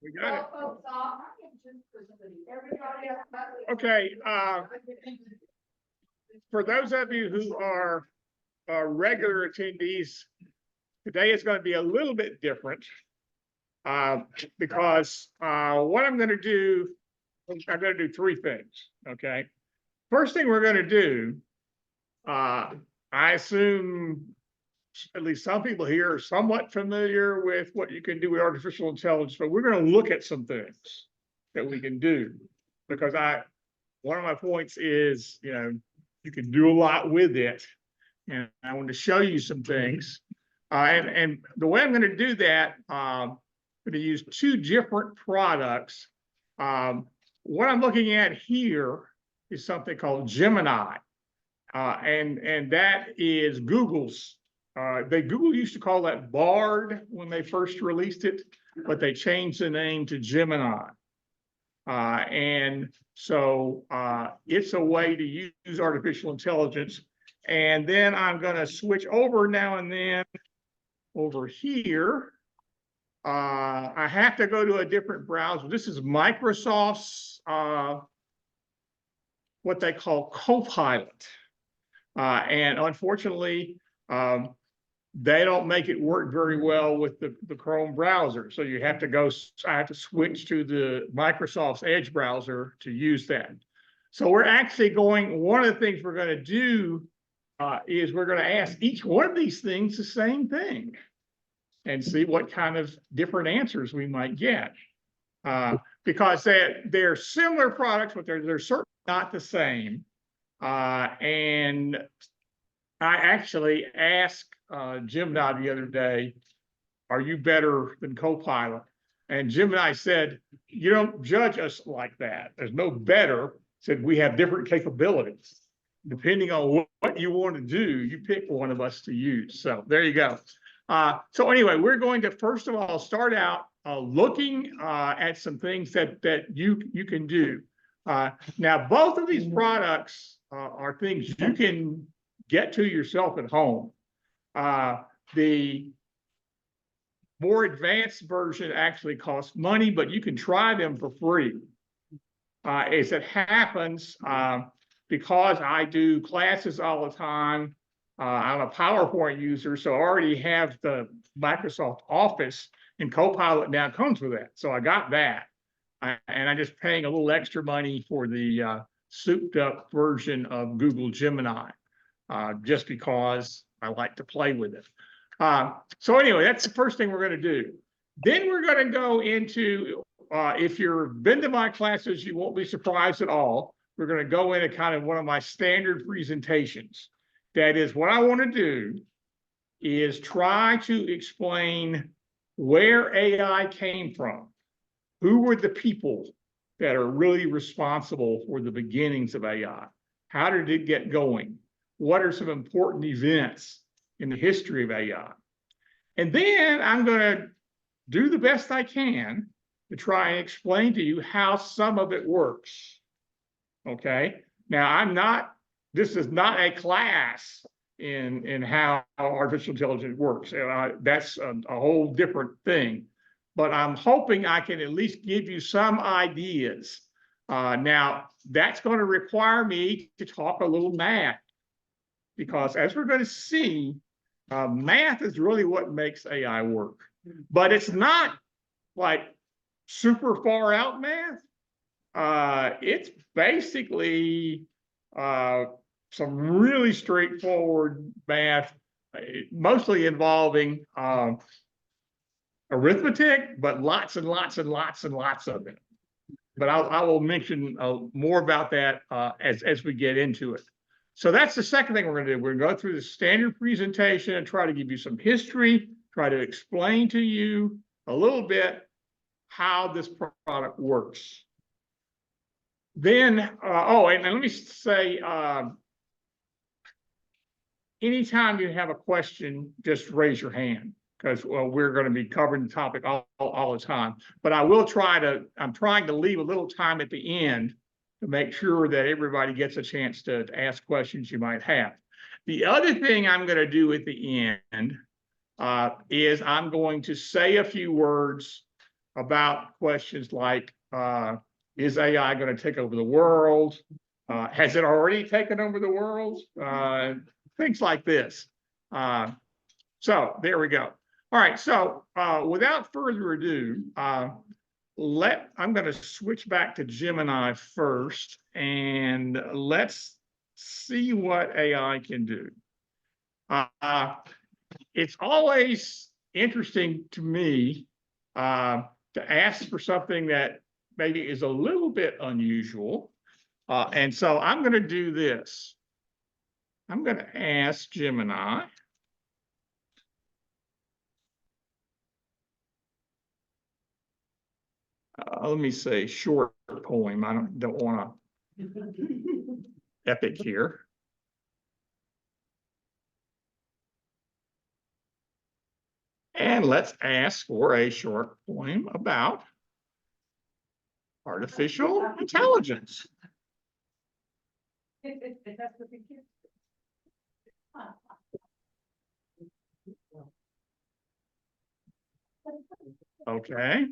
We got it. Okay, for those of you who are regular attendees, today is going to be a little bit different because what I'm going to do, I'm going to do three things, okay? First thing we're going to do, I assume at least some people here are somewhat familiar with what you can do with artificial intelligence, but we're going to look at some things that we can do because one of my points is, you can do a lot with it. And I want to show you some things. And the way I'm going to do that, I'm going to use two different products. What I'm looking at here is something called Gemini. And that is Google's. Google used to call that Bard when they first released it, but they changed the name to Gemini. And so it's a way to use artificial intelligence. And then I'm going to switch over now and then over here. I have to go to a different browser. This is Microsoft's what they call Copilot. And unfortunately, they don't make it work very well with the Chrome browser. So you have to I have to switch to the Microsoft's Edge browser to use that. So we're actually one of the things we're going to do is we're going to ask each one of these things the same thing and see what kind of different answers we might get. Because they're similar products, but they're certainly not the same. And I actually asked Gemini the other day, are you better than Copilot? And Gemini said, you don't judge us like that. There's no better. Said we have different capabilities. Depending on what you want to do, you pick one of us to use. So there you go. So anyway, we're going to first of all start out looking at some things that you can do. Now, both of these products are things you can get to yourself at home. The more advanced version actually costs money, but you can try them for free. As it happens, because I do classes all the time, I'm a PowerPoint user, so I already have the Microsoft Office, and Copilot now comes with that. So I got that. And I'm just paying a little extra money for the souped up version of Google Gemini, just because I like to play with it. So anyway, that's the first thing we're going to do. Then we're going to go into, if you've been to my classes, you won't be surprised at all. We're going to go into kind of one of my standard presentations. That is, what I want to do is try to explain where AI came from. Who were the people that are really responsible for the beginnings of AI? How did it get going? What are some important events in the history of AI? And then I'm going to do the best I can to try and explain to you how some of it works. Okay? Now, this is not a class in how artificial intelligence works. That's a whole different thing. But I'm hoping I can at least give you some ideas. Now, that's going to require me to talk a little math, because as we're going to see, math is really what makes AI work. But it's not like super far out math. It's basically some really straightforward math, mostly involving arithmetic, but lots and lots and lots and lots of it. But I will mention more about that as we get into it. So that's the second thing we're going to do. We're going to go through the standard presentation and try to give you some history, try to explain to you a little bit how this product works. Then, and let me say, anytime you have a question, just raise your hand, because we're going to be covering the topic all the time. But I'm trying to leave a little time at the end to make sure that everybody gets a chance to ask questions you might have. The other thing I'm going to do at the end is I'm going to say a few words about questions like, is AI going to take over the world? Has it already taken over the world? Things like this. So there we go. All right, so without further ado, I'm going to switch back to Gemini first, and let's see what AI can do. It's always interesting to me to ask for something that maybe is a little bit unusual. And so I'm going to do this. I'm going to ask Gemini. Let me say short poem. I don't want to epic here. And let's ask for a short poem about artificial intelligence. Okay.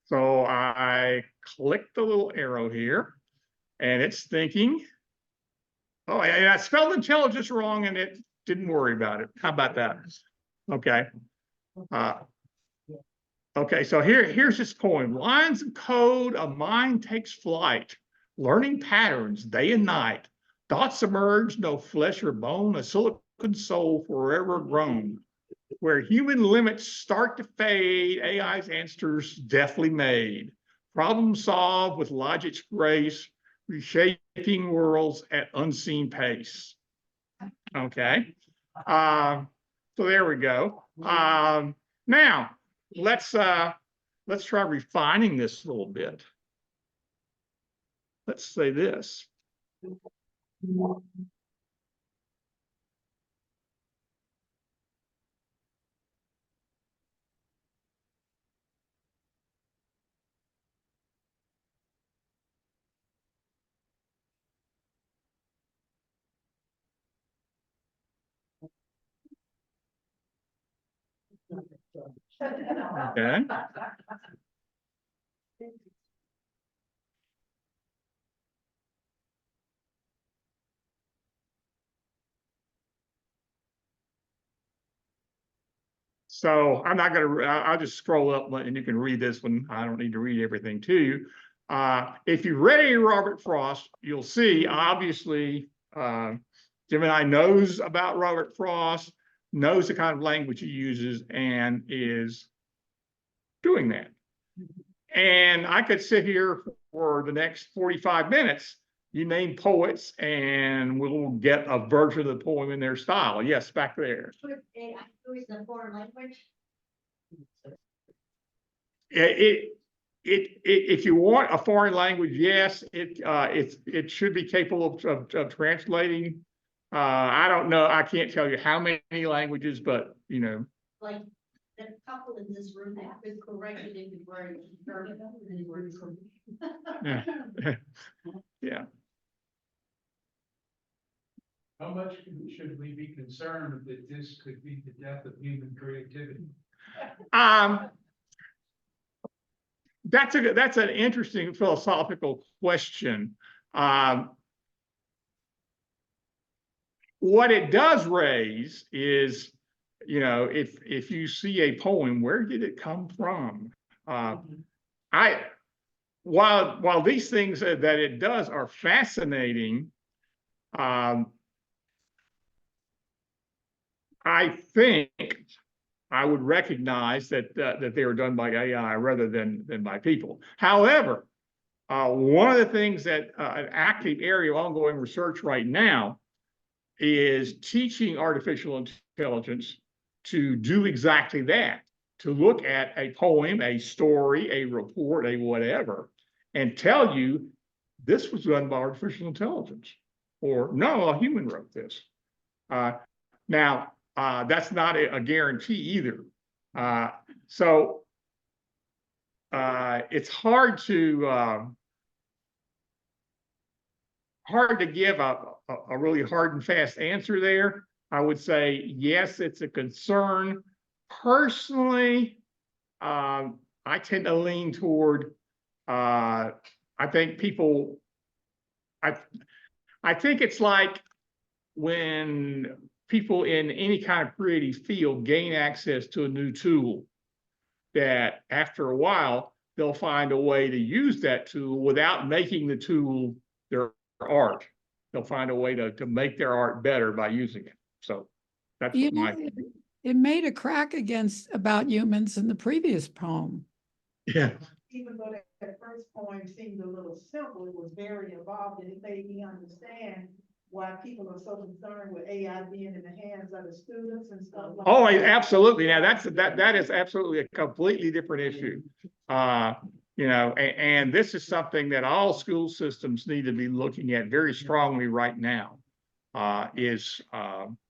So I click the little arrow here, and it's thinking, oh, I spelled intelligence wrong, and it didn't worry about it. How about that? Okay. Okay, so here's this poem. Lines of code, a mind takes flight, learning patterns day and night. Thoughts emerge, no flesh or bone, a silicon soul forever grown. Where human limits start to fade, AI's answers deftly made. Problem solved with logic's grace, reshaping worlds at unseen pace. Okay, so there we go. Now let's try refining this a little bit. Let's say this. Okay. So I'm not going to, I'll just scroll up and you can read this one. I don't need to read everything to you. If you've read any Robert Frost, you'll see, obviously, Gemini knows about Robert Frost, knows the kind of language he uses, and is doing that. And I could sit here for the next 45 minutes, you name poets, and we'll get a version of the poem in their style. Yes, back there. Should AI use the foreign language? If you want a foreign language, yes, it should be capable of translating. I don't know. I can't tell you how many languages, but you know, Like the couple in this room have been corrected in the word German and the word yeah. Yeah. How much should we be concerned that this could be the death of human creativity? That's an interesting philosophical question. What it does raise is, you know, if you see a poem, where did it come from? While these things that it does are fascinating, I think I would recognize that they were done by AI rather than by people. However, one of the things that an active area of ongoing research right now is teaching artificial intelligence to do exactly that, to look at a poem, a story, a report, a whatever, and tell you this was done by artificial intelligence, or no, a human wrote this. Now, that's not a guarantee either. So it's hard to give a really hard and fast answer there. I would say, yes, it's a concern. Personally, I tend to lean toward, I think people, I, I think it's like when people in any kind of creative field gain access to a new tool, that after a while, they'll find a way to use that tool without making the tool their art. They'll find a way to make their art better by using it. So that's You what know, my, it made a crack against about humans in the previous poem. yeah. Even though that first poem seemed a little simple, it was very involved, and it made me understand why people are so concerned with AI being in the hands of the students and stuff like. Oh, that. absolutely. Now that is absolutely a completely different issue. You know, and this is something that all school systems need to be looking at very strongly right now. Is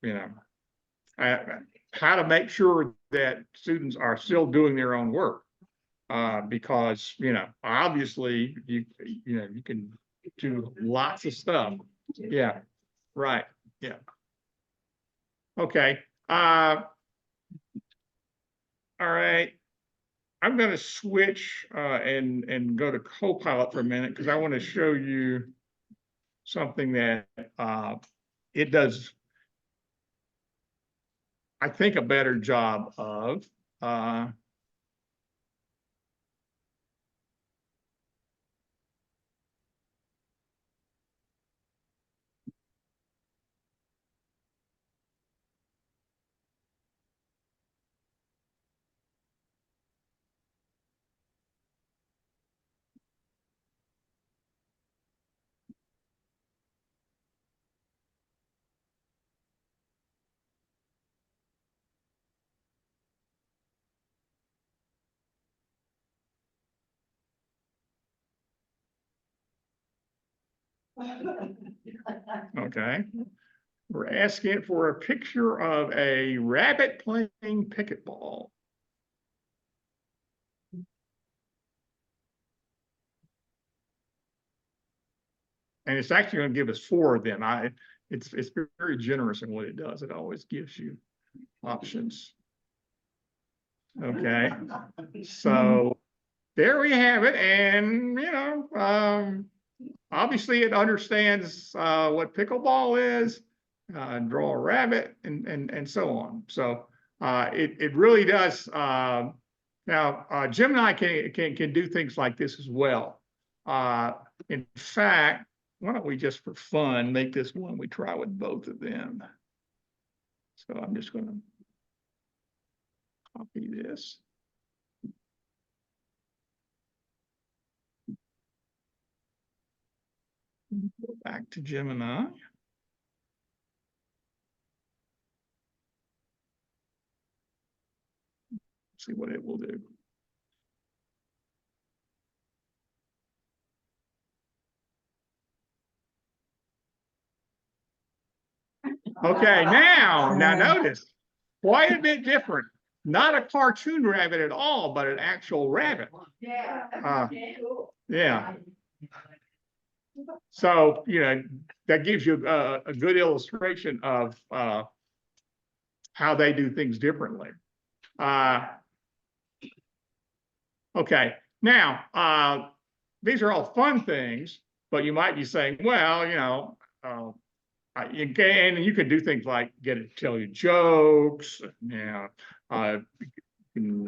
you know, how to make sure that students are still doing their own work. Because, you know, obviously you know, you can do lots of stuff. Yeah, right, yeah. Okay, all right. I'm gonna switch and go to Copilot for a minute because I want to show you something that it does, I think, a better job of. Okay. We're asking for a picture of a rabbit playing pickleball. And it's actually going to give us 4 of them. It's very generous in what it does. It always gives you options. Okay. So there we have it. And, you know, obviously it understands what pickleball is, draw a rabbit, and so on. So it really does. Now, Gemini can do things like this as well. In fact, why don't we just for fun make this one we try with both of them? So I'm just going to copy this. Go back to Gemini. See what it will do. Okay, now notice, quite a bit different. Not a cartoon rabbit at all, but an actual rabbit. Yeah. Yeah. So, you know, that gives you a good illustration of how they do things differently. Okay, now, these are all fun things, but you might be saying, well, you know, you can do things like get it to tell you jokes, you can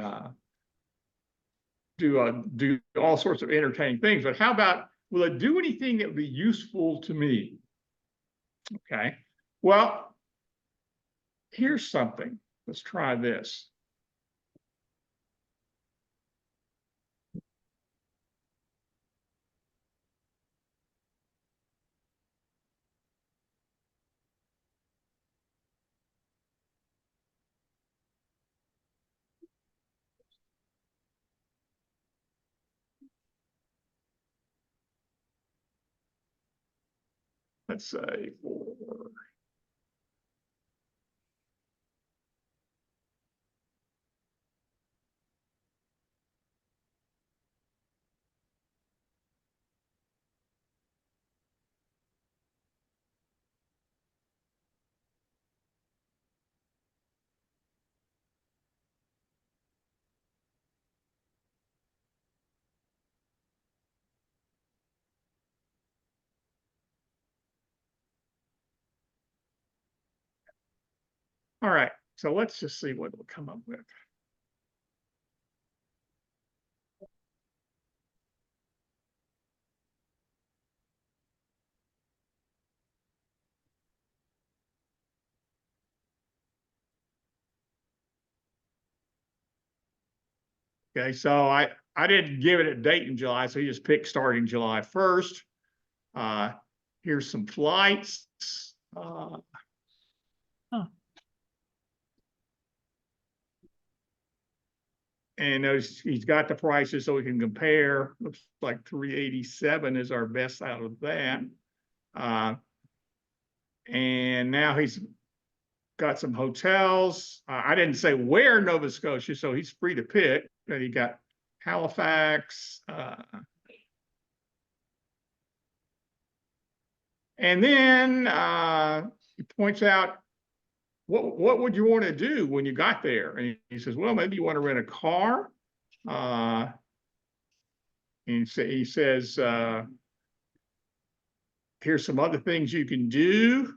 do all sorts of entertaining things. But how about, will it do anything that would be useful to me? Okay, well, here's something. Let's try this. Let's say for All right, so let's just see what we'll come up with. Okay, so I didn't give it a date in July, so you just pick starting July 1st. Here's some flights. And those, he's got the prices so we can compare. Looks like 387 is our best out of that. And now he's got some hotels. I didn't say where in Nova Scotia, so he's free to pick. But he got Halifax. And then he points out, what would you want to do when you got there? And he says, well, maybe you want to rent a car. And he says, here's some other things you can do.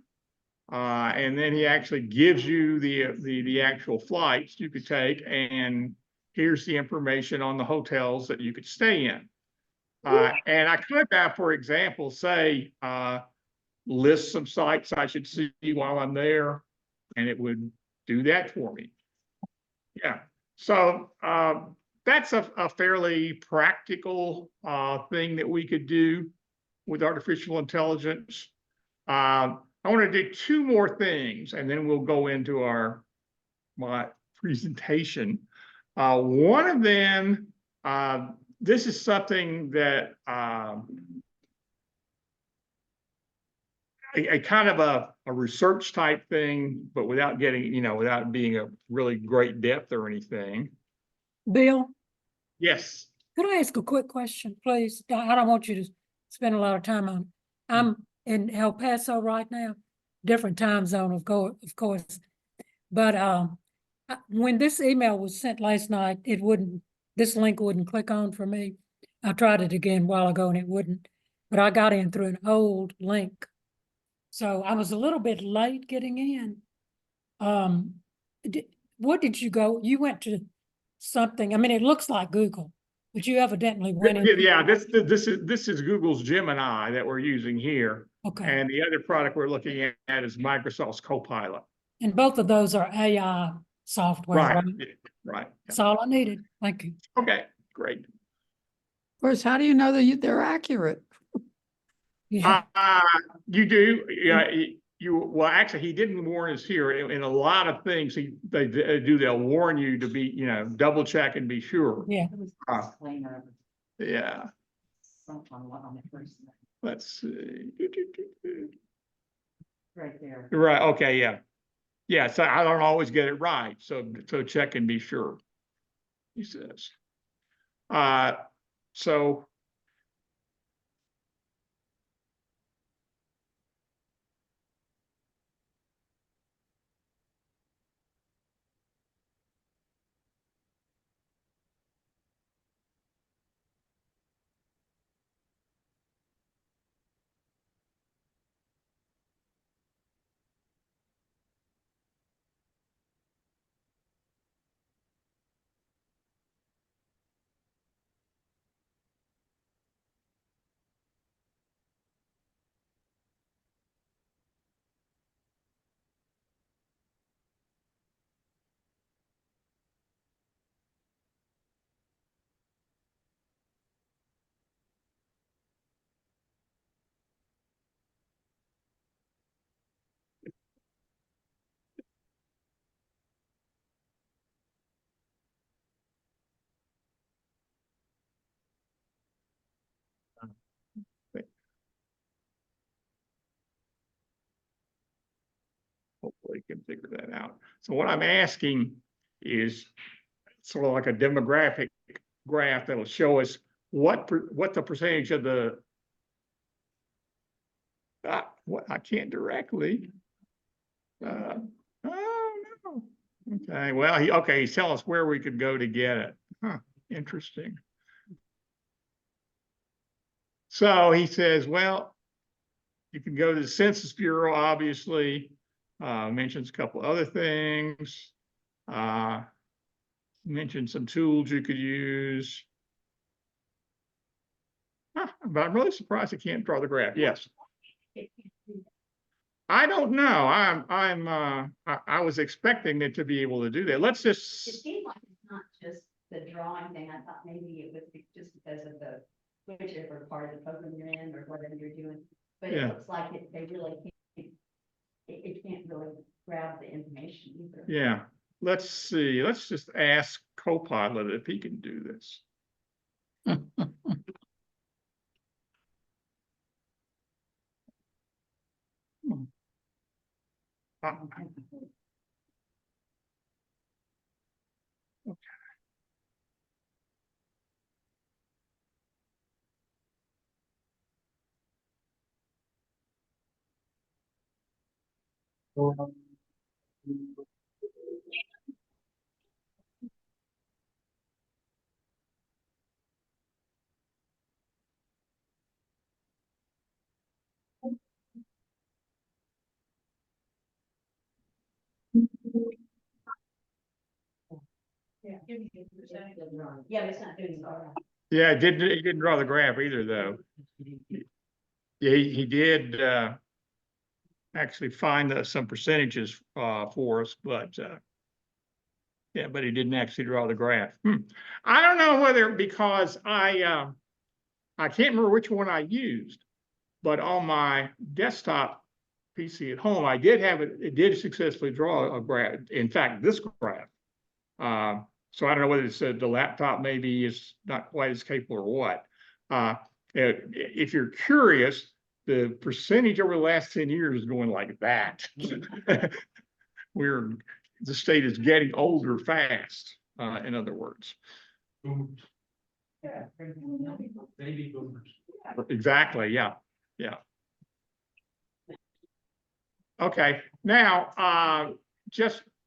And then he actually gives you the actual flights you could take, and here's the information on the hotels that you could stay in. And I could have, for example, say, list some sites I should see while I'm there, and it would do that for me. Yeah, so that's a fairly practical thing that we could do with artificial intelligence. I want to do two more things, and then we'll go into my presentation. One of them, this is something that a kind of a research type thing, but without getting, without being a really great depth or anything. Bill, Yes. could I ask a quick question, please? I don't want you to spend a lot of time on. I'm in El Paso right now, different time zone, of course. But when this email was sent last night, this link wouldn't click on for me. I tried it again a while ago and it wouldn't, but I got in through an old link. So I was a little bit late getting in. What did you go? You went to something. I mean, it looks like Google, but you evidently went into. Yeah, this is Google's Gemini that we're using here. Okay. And the other product we're looking at is Microsoft's Copilot. And both of those are AI software, right? Right. That's all I needed. Thank you. Okay, great. Of course, how do you know that they're accurate? Yeah. You do, yeah. Well, actually, he didn't warn us here. In a lot of things, they'll warn you to be, double check and be sure. Yeah. Yeah. Let's see. Right there. Right. Okay. Yeah. Yeah. So I don't always get it right. So check and be sure. He says. So. Hopefully can figure that out. So what I'm asking is sort of like a demographic graph that'll show us what the percentage of the what I can't directly. Oh no. Okay. Well, he's telling us where we could go to get it. Huh. Interesting. So he says, well, you can go to the Census Bureau, obviously. Mentions a couple other things. Mentioned some tools you could use. But I'm really surprised it can't draw the graph. Yes. I don't know. I was expecting it to be able to do that. Let's It just, seemed like it's not just the drawing thing. I thought maybe it was just because of the whichever part of the program you're in or whatever you're doing. But it Yeah. looks like they really can't, it can't really grab the information either. yeah, let's see. Let's just ask Copilot if he can do this. Uh, Yeah, but it's not doing so. Yeah, it didn't draw the graph either, though. Yeah, he did, actually find some percentages, for us, but, yeah, but he didn't actually draw the graph. I don't know whether, because I can't remember which one I used, but on my desktop PC at home, I did have it did successfully draw a graph. In fact, this graph. So I don't know whether it's the laptop maybe is not quite as capable or what. If you're curious, the percentage over the last 10 years is going like that. The state is getting older fast, in other words. Boom. Baby boomers. Exactly, yeah, yeah. Okay, now,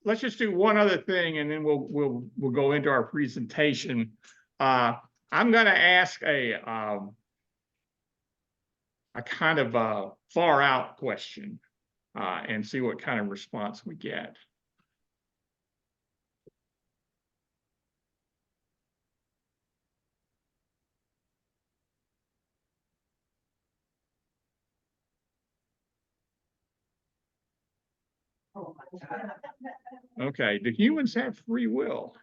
let's just do one other thing and then we'll go into our presentation. I'm gonna ask a kind of a far out question, and see what kind of response we get. Okay, do humans have free will?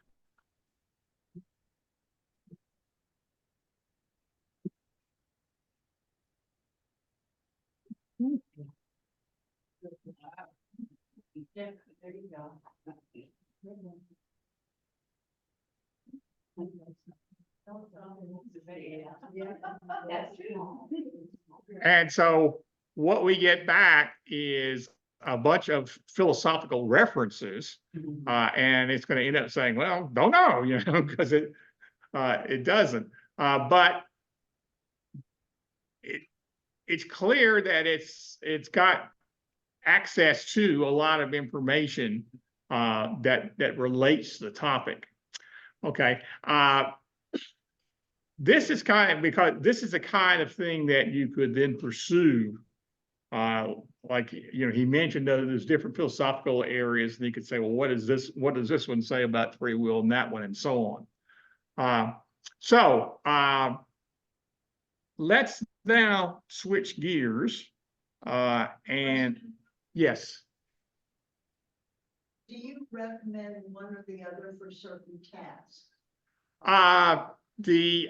Yeah, there you go. That's true. And so what we get back is a bunch of philosophical references, and it's going to end up saying, well, don't know, because it doesn't. But it's clear that it's got access to a lot of information that relates to the topic. Okay. This is because this is the kind of thing that you could then pursue. Like, he mentioned there's different philosophical areas, and you could say, well, what does this one say about free will, and that one, and so on. Let's now switch gears, and yes. Do you recommend one or the other for certain tasks? The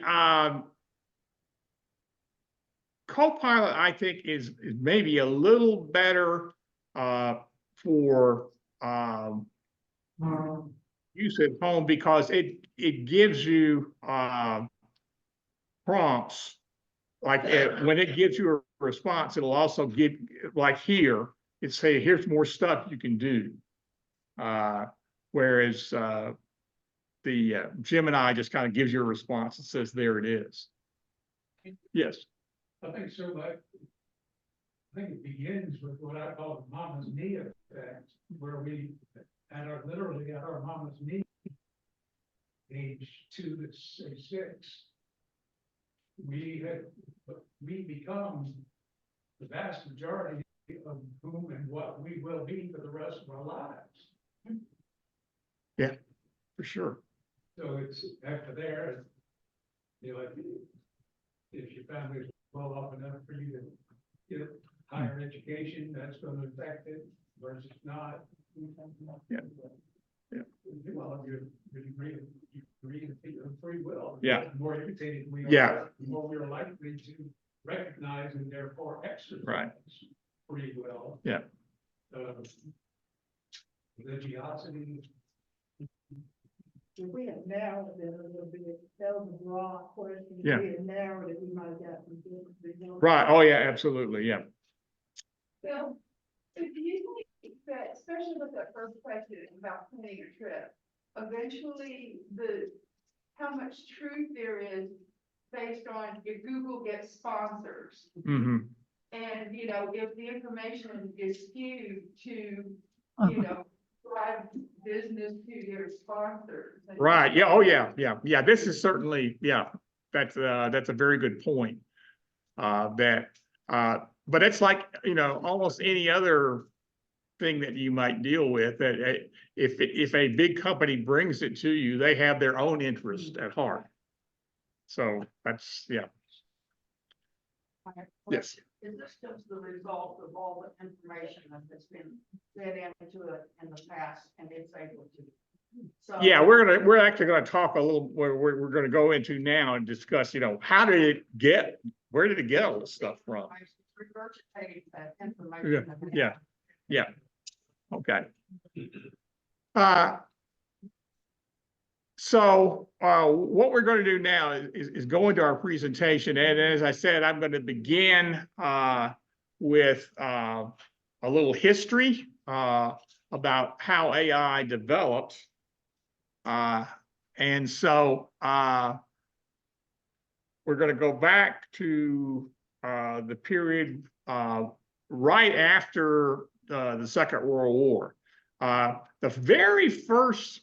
Copilot, I think, is maybe a little better for use at home, because it gives you prompts. Like when it gives you a response, it'll also give, like here, it's say, here's more stuff you can do. Whereas the Gemini just kind of gives you a response and says, there it is. Yes. I think so, like, I think it begins with what I call the mama's knee effect, where we literally at our mama's knee, age 2 to 6, we become the vast majority of whom and what we will be for the rest of our lives. For sure. So it's after there, you know, if your family's well off enough for you to get higher education, that's gonna affect it versus not. Yeah. Yeah. Well, your degree of free will. Yeah. The more educated we are. Yeah. The more we're likely to recognize and therefore exercise. Right. Free will. Yeah. Religiosity. If we had narrowed it a little bit, that was a broad question. Yeah. If we had narrowed it, we might have got some different results. Right. Oh, yeah, absolutely. Yeah. Bill, so do you think that, especially with that first question about planning a trip, eventually how much truth there is based on if Google gets sponsors? Hmm. And, you know, if the information is skewed to, you know, drive business to their sponsors. and- Right. Yeah. Oh, yeah. Yeah. Yeah. This is certainly, yeah, that's a very good point. But it's like, you know, almost any other thing that you might deal with, that if a big company brings it to you, they have their own interest at heart. So that's, yeah. Yes. Is this just the result of all the information that's been fed into it in the past and it's able to? So. Yeah, we're actually gonna talk a little, we're gonna go into now and discuss, you know, where did it get all this stuff from? Regurgitate that information. Yeah. Okay. So what we're going to do now is go into our presentation. And as I said, I'm going to begin with a little history about how AI developed. And so we're going to go back to the period right after the Second World War. The very first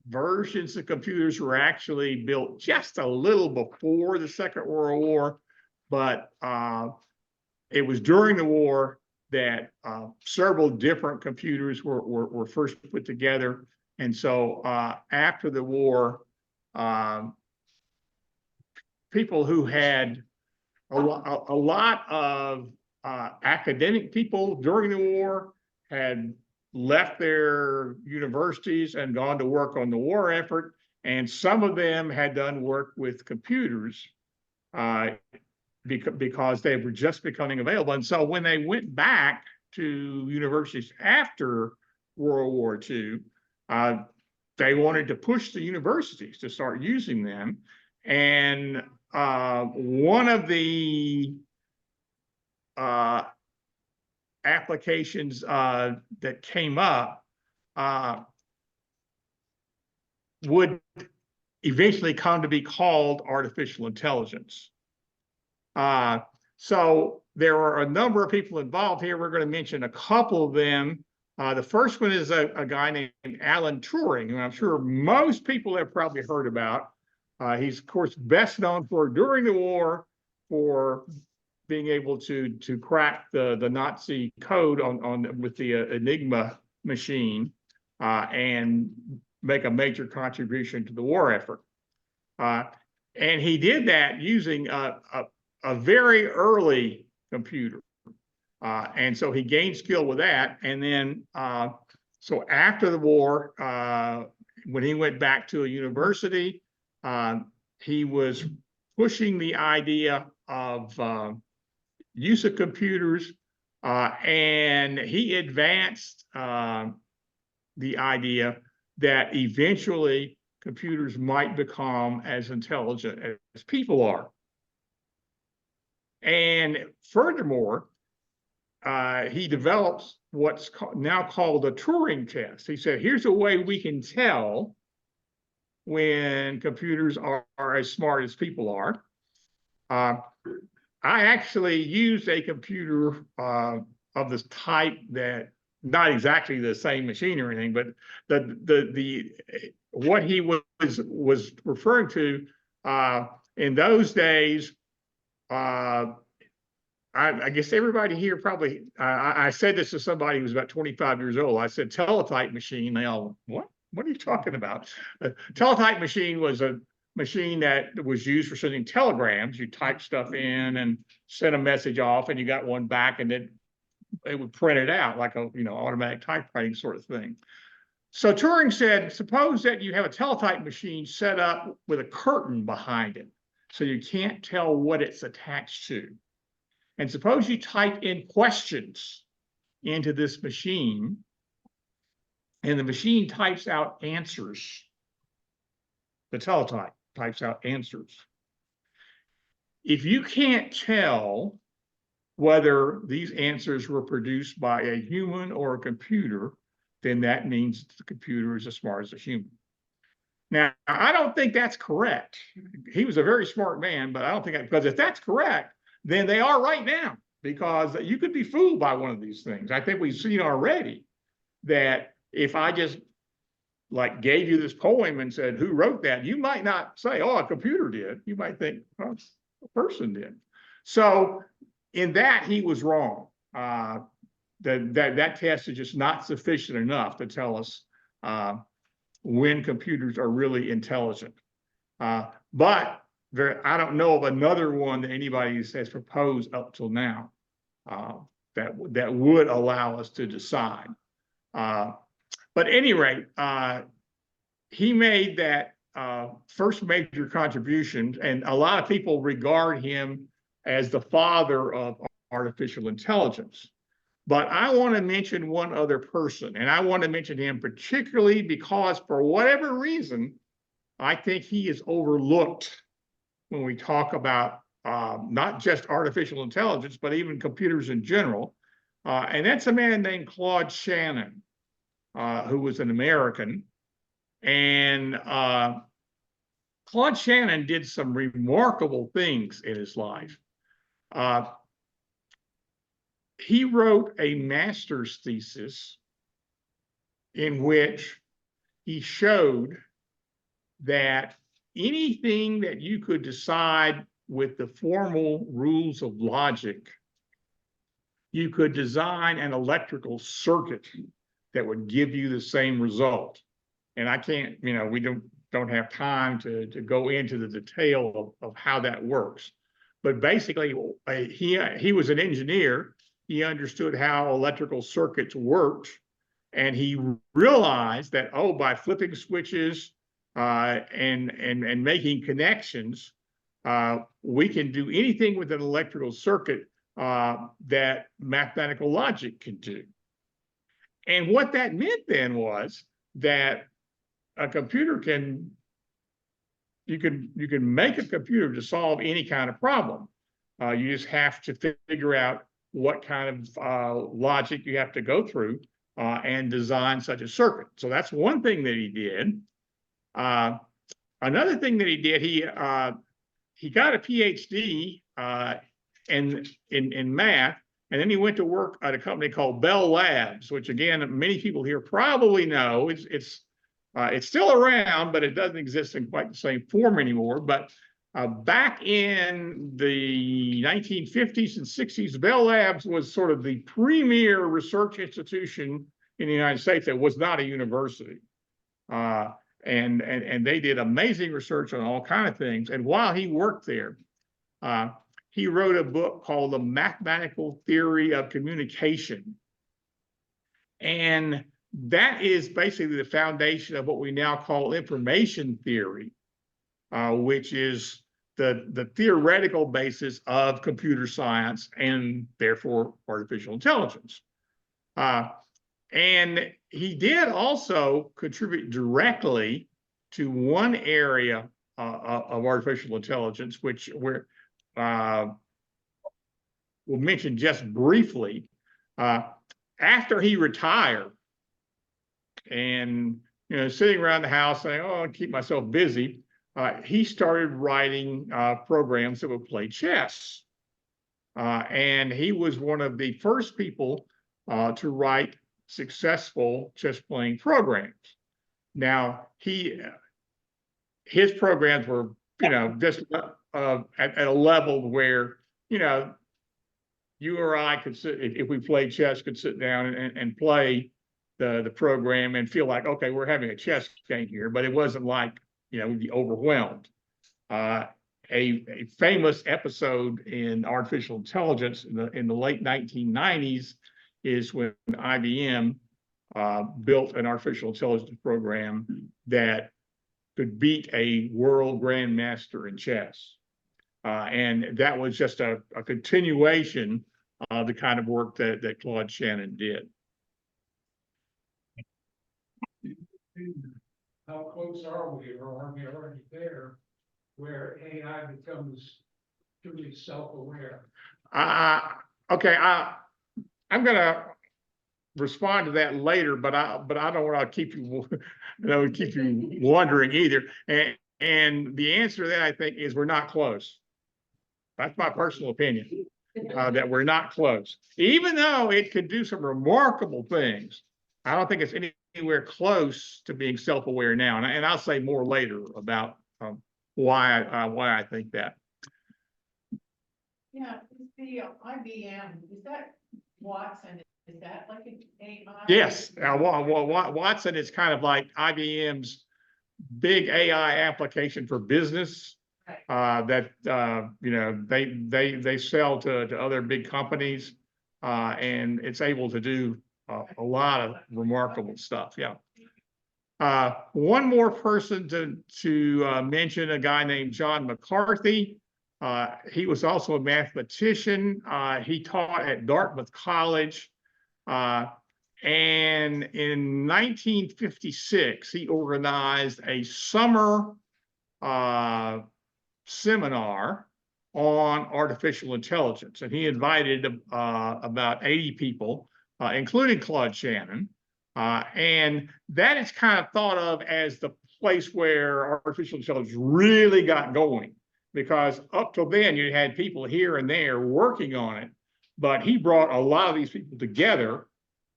versions of computers were actually built just a little before the Second World War, but it was during the war that several different computers were first put together. And so after the war, people who had a lot of academic people during the war had left their universities and gone to work on the war effort. And some of them had done work with computers because they were just becoming available. And so when they went back to universities after World War II, they wanted to push the universities to start using them. And one of the applications that came up would eventually come to be called artificial intelligence. So there are a number of people involved here. We're going to mention a couple of them. The first one is a guy named Alan Turing, who I'm sure most people have probably heard about. He's, of course, best known for, during the war, for being able to crack the Nazi code with the Enigma machine and make a major contribution to the war effort. And he did that using a very early computer. And so he gained skill with that. And then, so after the war, when he went back to a university, he was pushing the idea of use of computers, and he advanced the idea that eventually computers might become as intelligent as people are. And furthermore, he develops what's now called the Turing test. He said, here's a way we can tell when computers are as smart as people are. I actually used a computer of this type, that not exactly the same machine or anything, but what he was referring to in those days, I guess everybody here probably, I said this to somebody who was about 25 years old. I said teletype machine. They all, what? What are you talking about? A teletype machine was a machine that was used for sending telegrams. You type stuff in and send a message off, and you got one back, and then it would print it out like a, automatic typewriting sort of thing. So Turing said, suppose that you have a teletype machine set up with a curtain behind it, so you can't tell what it's attached to. And suppose you type in questions into this machine, and the machine types out answers. The teletype types out answers. If you can't tell whether these answers were produced by a human or a computer, then that means the computer is as smart as a human. Now, I don't think that's correct. He was a very smart man, but I don't think because if that's correct, then they are right now, because you could be fooled by one of these things. I think we've seen already that if I just like gave you this poem and said, who wrote that? You might not say, oh, a computer did. You might think, oh, a person did. So in that, he was wrong. That test is just not sufficient enough to tell us when computers are really intelligent. But I don't know of another one that anybody has proposed up till now that would allow us to decide. But at any rate, he made that first major contribution, and a lot of people regard him as the father of artificial intelligence. But I want to mention one other person, and I want to mention him particularly because for whatever reason, I think he is overlooked when we talk about not just artificial intelligence, but even computers in general. And that's a man named Claude Shannon, who was an American. And Claude Shannon did some remarkable things in his life. He wrote a master's thesis in which he showed that anything that you could decide with the formal rules of logic, you could design an electrical circuit that would give you the same result. And I can't, we don't have time to go into the detail of how that works. But basically, he was an engineer. He understood how electrical circuits worked. And he realized that, oh, by flipping switches and making connections, we can do anything with an electrical circuit that mathematical logic can do. And what that meant then was that a computer you can make a computer to solve any kind of problem. You just have to figure out what kind of logic you have to go through and design such a circuit. So that's one thing that he did. Another thing that he did, he got a PhD in math, and then he went to work at a company called Bell Labs, which again, many people here probably know. It's still around, but it doesn't exist in quite the same form anymore. But back in the 1950s and 60s, Bell Labs was sort of the premier research institution in the United States that was not a university. And they did amazing research on all kinds of things. And while he worked there, he wrote a book called The Mathematical Theory of Communication. And that is basically the foundation of what we now call information theory, which is the theoretical basis of computer science and therefore artificial intelligence. And he did also contribute directly to one area of artificial intelligence, which we'll mention just briefly. After he retired and sitting around the house saying, oh, I'll keep myself busy, he started writing programs that would play chess. And he was one of the first people to write successful chess playing programs. Now, his programs were, just at a level where, you or I could sit, if we played chess, could sit down and play the program and feel like, okay, we're having a chess game here, but it wasn't like, we'd be overwhelmed. A famous episode in artificial intelligence in the late 1990s is when IBM built an artificial intelligence program that could beat a world grandmaster in chess. And that was just a continuation of the kind of work that Claude Shannon did. How close are we, or are we already there, where AI becomes truly self-aware? Okay, I'm gonna respond to that later, but I don't want to keep you, keep you wondering either. And the answer to that, I think, is we're not close. That's my personal opinion, that we're not close. Even though it could do some remarkable things, I don't think it's anywhere close to being self-aware now. And I'll say more later about why I think that. Yeah, is the IBM, is that Watson, is that like an AI? Yes, Watson is kind of like IBM's big AI application for business. That they sell to other big companies, and it's able to do a lot of remarkable stuff. Yeah. One more person to mention, a guy named John McCarthy. He was also a mathematician. He taught at Dartmouth College. And in 1956, he organized a summer seminar on artificial intelligence. And he invited about 80 people, including Claude Shannon. And that is kind of thought of as the place where artificial intelligence really got going, because up till then you had people here and there working on it, but he brought a lot of these people together,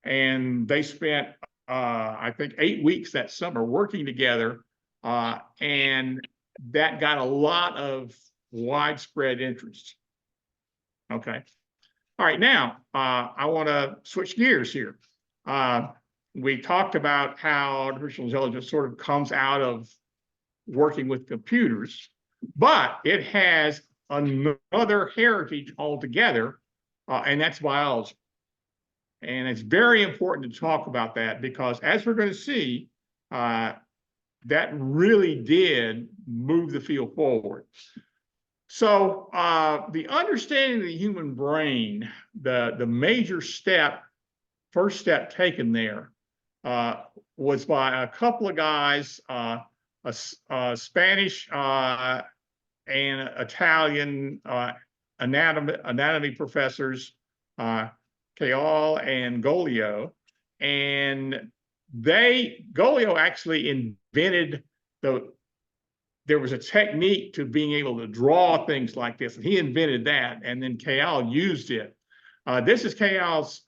and they spent, I think, 8 weeks that summer working together, and that got a lot of widespread interest. Okay. All right, now I want to switch gears here. We talked about how artificial intelligence sort of comes out of working with computers, but it has another heritage altogether, and that's biology. And it's very important to talk about that, because as we're going to see, that really did move the field forward. So the understanding of the human brain, the major step, first step taken there, was by a couple of guys, Spanish and Italian anatomy professors, Cayal and Golio, and Golio actually invented there was a technique to being able to draw things like this, and he invented that, and then Cayal used it. This is Cayal's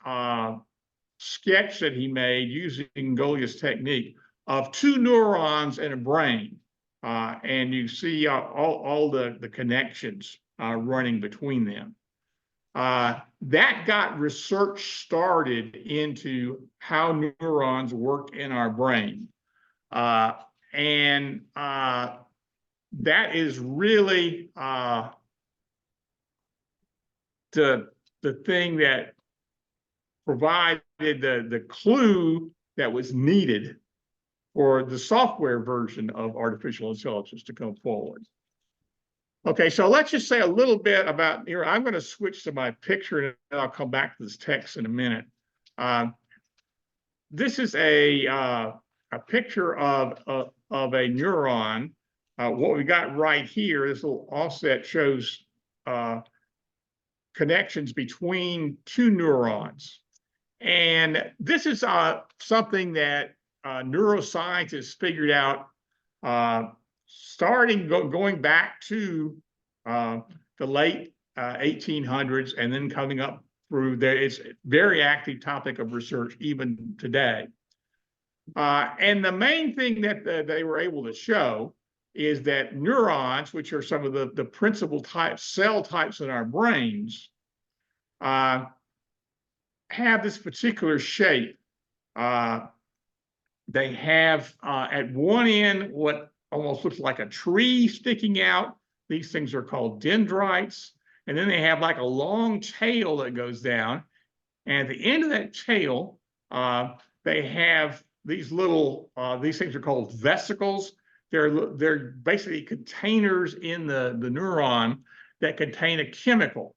sketch that he made using Golio's technique of two neurons in a brain, and you see all the connections running between them. That got research started into how neurons work in our brain. And that is really the thing that provided the clue that was needed for the software version of artificial intelligence to come forward. Okay, so let's just say a little bit about here. I'm going to switch to my picture, and I'll come back to this text in a minute. This is a picture of a neuron. What we got right here, this little offset shows connections between two neurons. And this is something that neuroscientists figured out going back to the late 1800s, and then coming up through there. It's a very active topic of research even today. And the main thing that they were able to show is that neurons, which are some of the principal cell types in our brains, have this particular shape. They have at one end what almost looks like a tree sticking out. These things are called dendrites. And then they have like a long tail that goes down. And at the end of that tail, they have these little, these things are called vesicles. They're basically containers in the neuron that contain a chemical.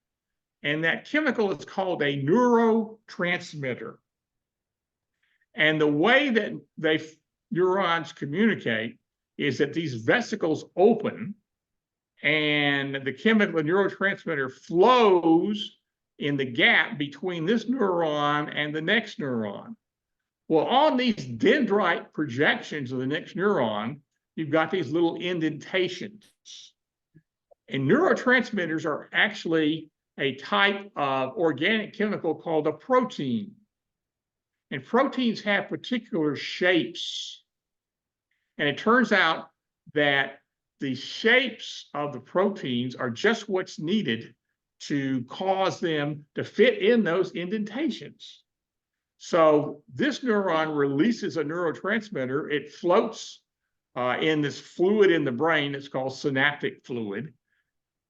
And that chemical is called a neurotransmitter. And the way that neurons communicate is that these vesicles open and the chemical, the neurotransmitter flows in the gap between this neuron and the next neuron. Well, on these dendrite projections of the next neuron, you've got these little indentations. And neurotransmitters are actually a type of organic chemical called a protein. And proteins have particular shapes. And it turns out that the shapes of the proteins are just what's needed to cause them to fit in those indentations. So this neuron releases a neurotransmitter. It floats in this fluid in the brain. It's called synaptic fluid,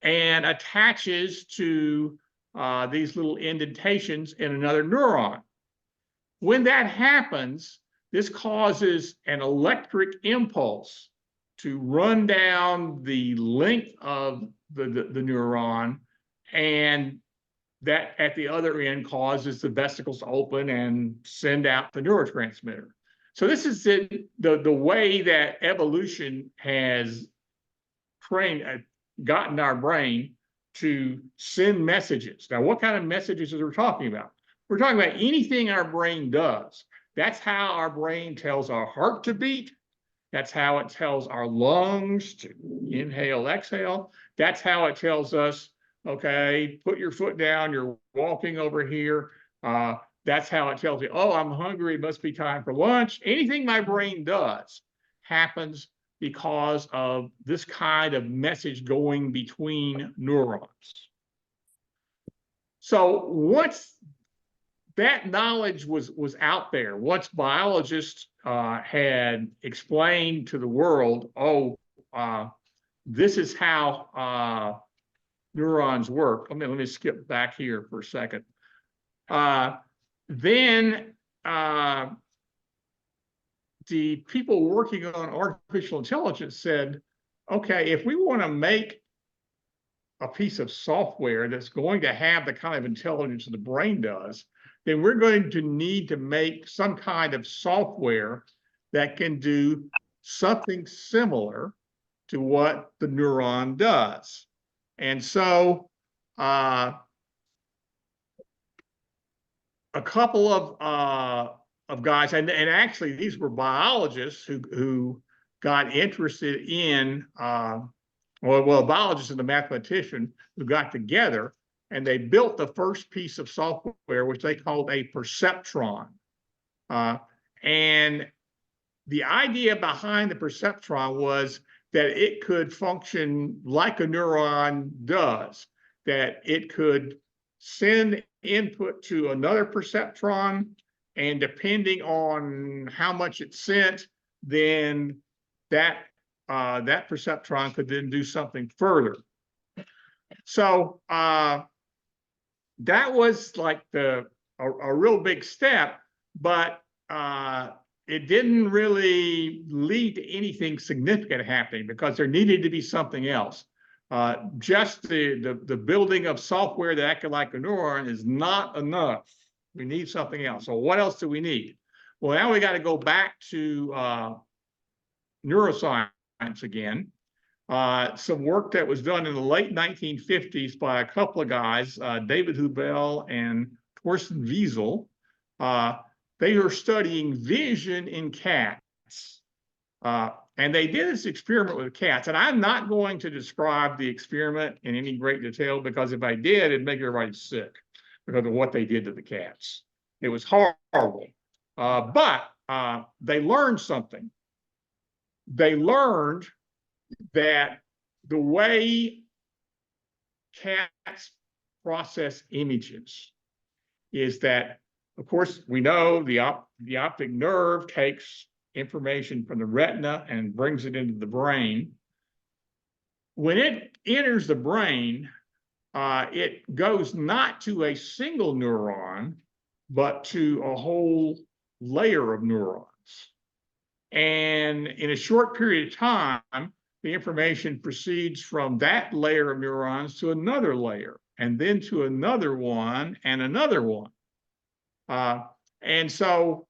and attaches to these little indentations in another neuron. When that happens, this causes an electric impulse to run down the length of the neuron, and that at the other end causes the vesicles to open and send out the neurotransmitter. So this is the way that evolution has gotten our brain to send messages. Now, what kind of messages are we talking about? We're talking about anything our brain does. That's how our brain tells our heart to beat. That's how it tells our lungs to inhale, exhale. That's how it tells us, okay, put your foot down, you're walking over here. That's how it tells you, oh, I'm hungry, it must be time for lunch. Anything my brain does happens because of this kind of message going between neurons. So once that knowledge was out there, once biologists had explained to the world, oh, this is how neurons work. Let me skip back here for a second. Then the people working on artificial intelligence said, okay, if we want to make a piece of software that's going to have the kind of intelligence that the brain does, then we're going to need to make some kind of software that can do something similar to what the neuron does. And so a couple of guys, and actually these were biologists who got interested in, well, a biologist and a mathematician who got together, and they built the first piece of software, which they called a perceptron. And the idea behind the perceptron was that it could function like a neuron does, that it could send input to another perceptron, and depending on how much it sent, then that perceptron could then do something further. So that was like a real big step, but it didn't really lead to anything significant happening because there needed to be something else. Just the building of software that acted like a neuron is not enough. We need something else. So what else do we need? Well, now we got to go back to neuroscience again. Some work that was done in the late 1950s by a couple of guys, David Hubel and Torsten Wiesel. They were studying vision in cats. And they did this experiment with cats. And I'm not going to describe the experiment in any great detail, because if I did, it'd make everybody sick because of what they did to the cats. It was horrible. But they learned something. They learned that the way cats process images is that, of course, we know the optic nerve takes information from the retina and brings it into the brain. When it enters the brain, it goes not to a single neuron, but to a whole layer of neurons. And in a short period of time, the information proceeds from that layer of neurons to another layer, and then to another one and another one. And so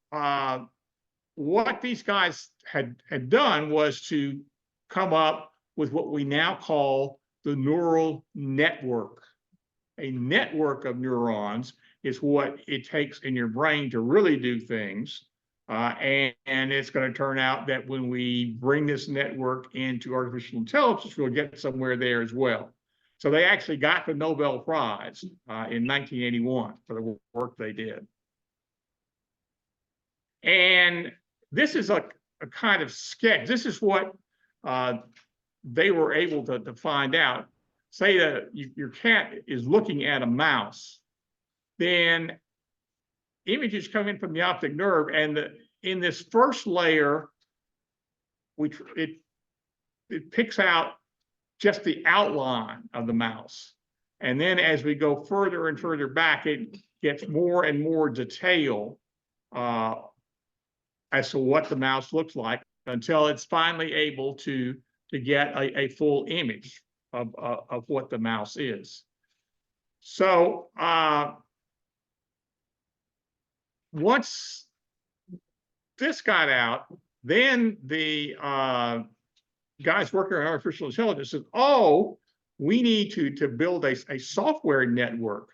what these guys had done was to come up with what we now call the neural network. A network of neurons is what it takes in your brain to really do things. And it's going to turn out that when we bring this network into artificial intelligence, we'll get somewhere there as well. So they actually got the Nobel Prize in 1981 for the work they did. And this is a kind of sketch. This is what they were able to find out. Say that your cat is looking at a mouse, then images come in from the optic nerve, and in this first layer, it picks out just the outline of the mouse. And then as we go further and further back, it gets more and more detail as to what the mouse looks like, until it's finally able to get a full image of what the mouse is. So once this got out, then the guys working on artificial intelligence said, oh, we need to build a software network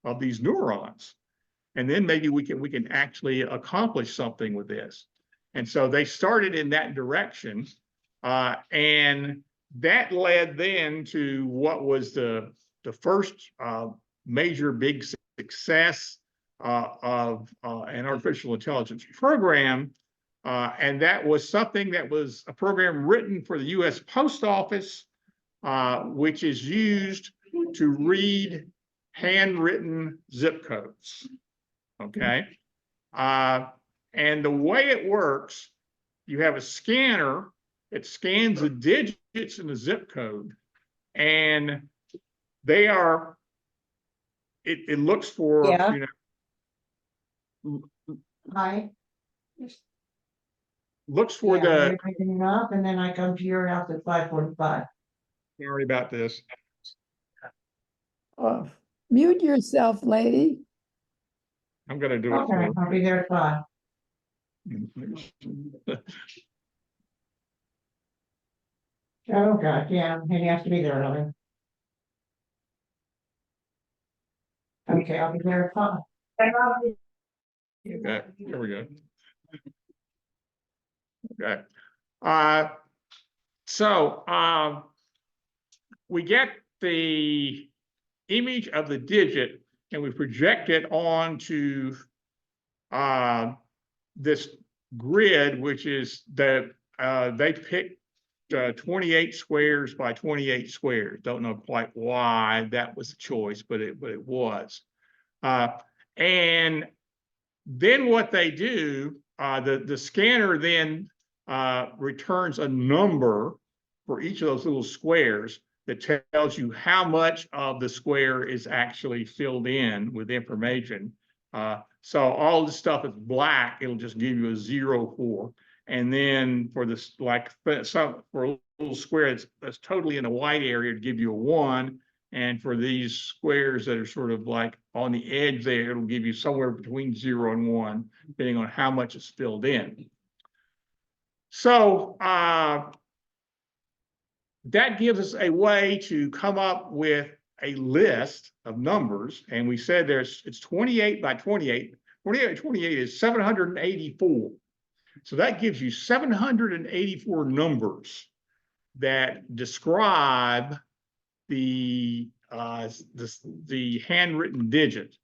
of these neurons. And then maybe we can actually accomplish something with this. And so they started in that direction. And that led then to what was the first major big success of an artificial intelligence program. And that was something that was a program written for the US Post Office, which is used to read handwritten zip codes. Okay. And the way it works, you have a scanner. It scans the digits in the zip code, and they are, it looks for, Yeah. you know, Hi. looks for Yeah, the, you're picking it up, and then I come to your house at 5:45. sorry about this. Mute yourself, lady. I'm going to do it. Okay, I'll be there at 5. Oh, God, yeah, and he has to be there early. Okay, I'll be there at 5. Okay, here we go. Okay. So we get the image of the digit and we project it onto this grid, which is that they picked 28 squares by 28 squares. Don't know quite why that was a choice, but it was. And then what they do, the scanner then returns a number for each of those little squares that tells you how much of the square is actually filled in with information. So all this stuff is black, it'll just give you a 0 for. And then for this, like for a little square that's totally in a white area, to give you a 1. And for these squares that are sort of like on the edge there, it'll give you somewhere between 0 and 1, depending on how much is filled in. So that gives us a way to come up with a list of numbers. And we said it's 28 by 28. 28 by 28 is 784. So that gives you 784 numbers that describe the handwritten digit.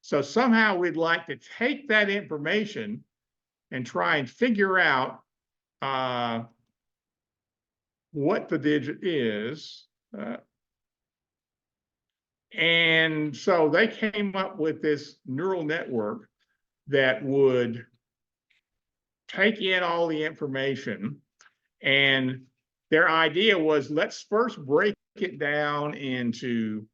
So somehow we'd like to take that information and try and figure out what the digit is. And so they came up with this neural network that would take in all the information. And their idea was, let's first break it down into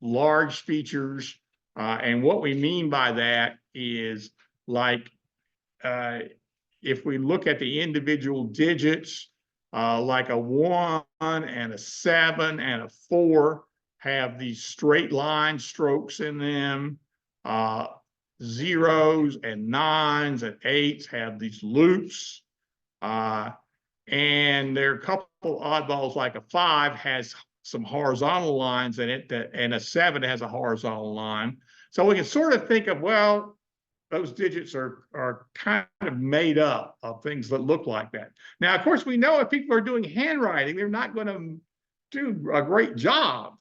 large features. And what we mean by that is like, if we look at the individual digits, like a 1 and a 7 and a 4 have these straight line strokes in them. Zeros and 9s and 8s have these loops. And there are a couple oddballs, like a 5 has some horizontal lines in it, and a 7 has a horizontal line. So we can sort of think of, well, those digits are kind of made up of things that look like that. Now, of course, we know if people are doing handwriting, they're not going to do a great job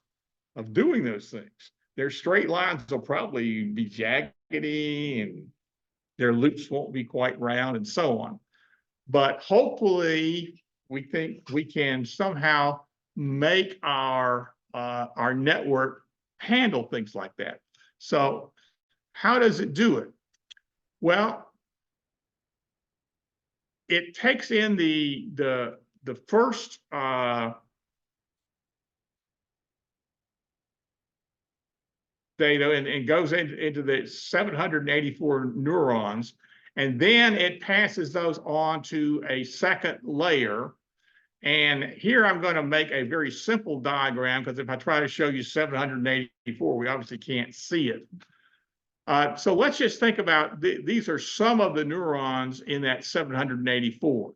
of doing those things. Their straight lines will probably be jaggedy, and their loops won't be quite round, and so on. But hopefully, we think we can somehow make our network handle things like that. So how does it do it? Well, it takes in the first data and goes into the 784 neurons, and then it passes those on to a second layer. And here I'm going to make a very simple diagram, because if I try to show you 784, we obviously can't see it. So let's just think about, these are some of the neurons in that 784.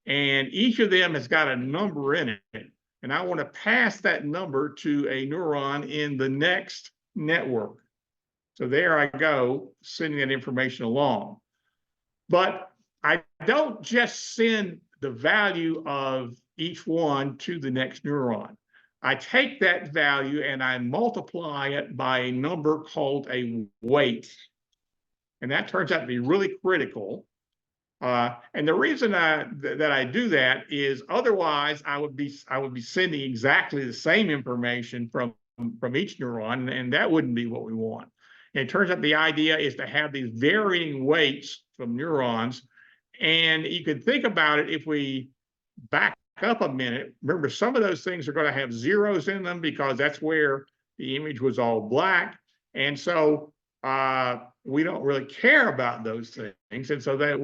And each of them has got a number in it. And I want to pass that number to a neuron in the next network. So there I go, sending that information along. But I don't just send the value of each one to the next neuron. I take that value and I multiply it by a number called a weight. And that turns out to be really critical. And the reason that I do that is, otherwise I would be sending exactly the same information from each neuron, and that wouldn't be what we want. And it turns out the idea is to have these varying weights from neurons. And you can think about it, if we back up a minute, remember, some of those things are going to have zeros in them because that's where the image was all black. And so we don't really care about those things. And so that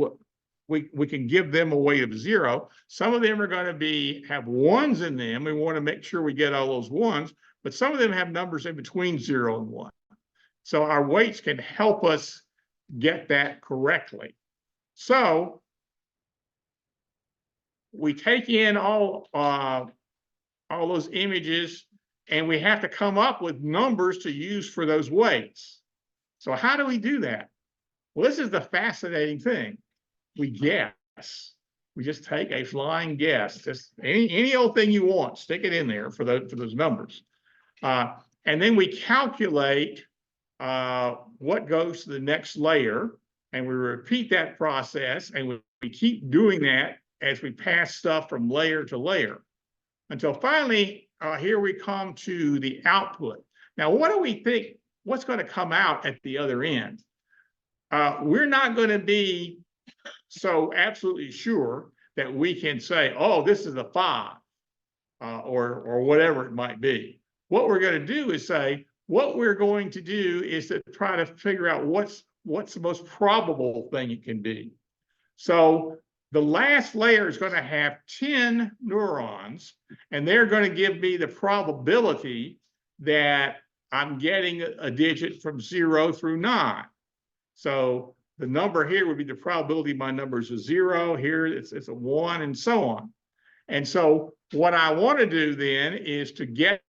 we can give them a weight of 0. Some of them are going to have 1s in them. We want to make sure we get all those 1s, but some of them have numbers in between 0 and 1. So our weights can help us get that correctly. So we take in all those images, and we have to come up with numbers to use for those weights. So how do we do that? Well, this is the fascinating thing. We guess. We just take a flying guess. Just any old thing you want, stick it in there for those numbers. And then we calculate what goes to the next layer, and we repeat that process, and we keep doing that as we pass stuff from layer to layer, until finally, here we come to the output. Now, what do we think, what's going to come out at the other end? We're not going to be so absolutely sure that we can say, oh, this is a 5, or whatever it might be. What we're going to do is say, what we're going to do is to try to figure out what's the most probable thing it can be. So the last layer is going to have 10 neurons, and they're going to give me the probability that I'm getting a digit from 0 through 9. So the number here would be the probability my number is a 0. Here it's a 1, and so on. And so what I want to do then is to get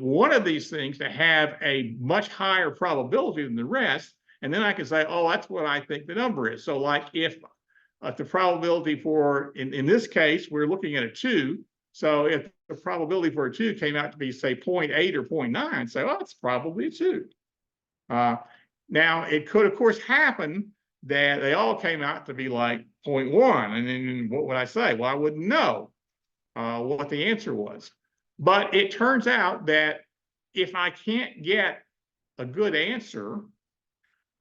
one of these things to have a much higher probability than the rest. And then I can say, oh, that's what I think the number is. So like if the probability for, in this case, we're looking at a 2. So if the probability for a 2 came out to be, say, 0.8 or 0.9, say, oh, it's probably a 2. Now, it could, of course, happen that they all came out to be like 0.1. And then what would I say? Well, I wouldn't know what the answer was. But it turns out that if I can't get a good answer,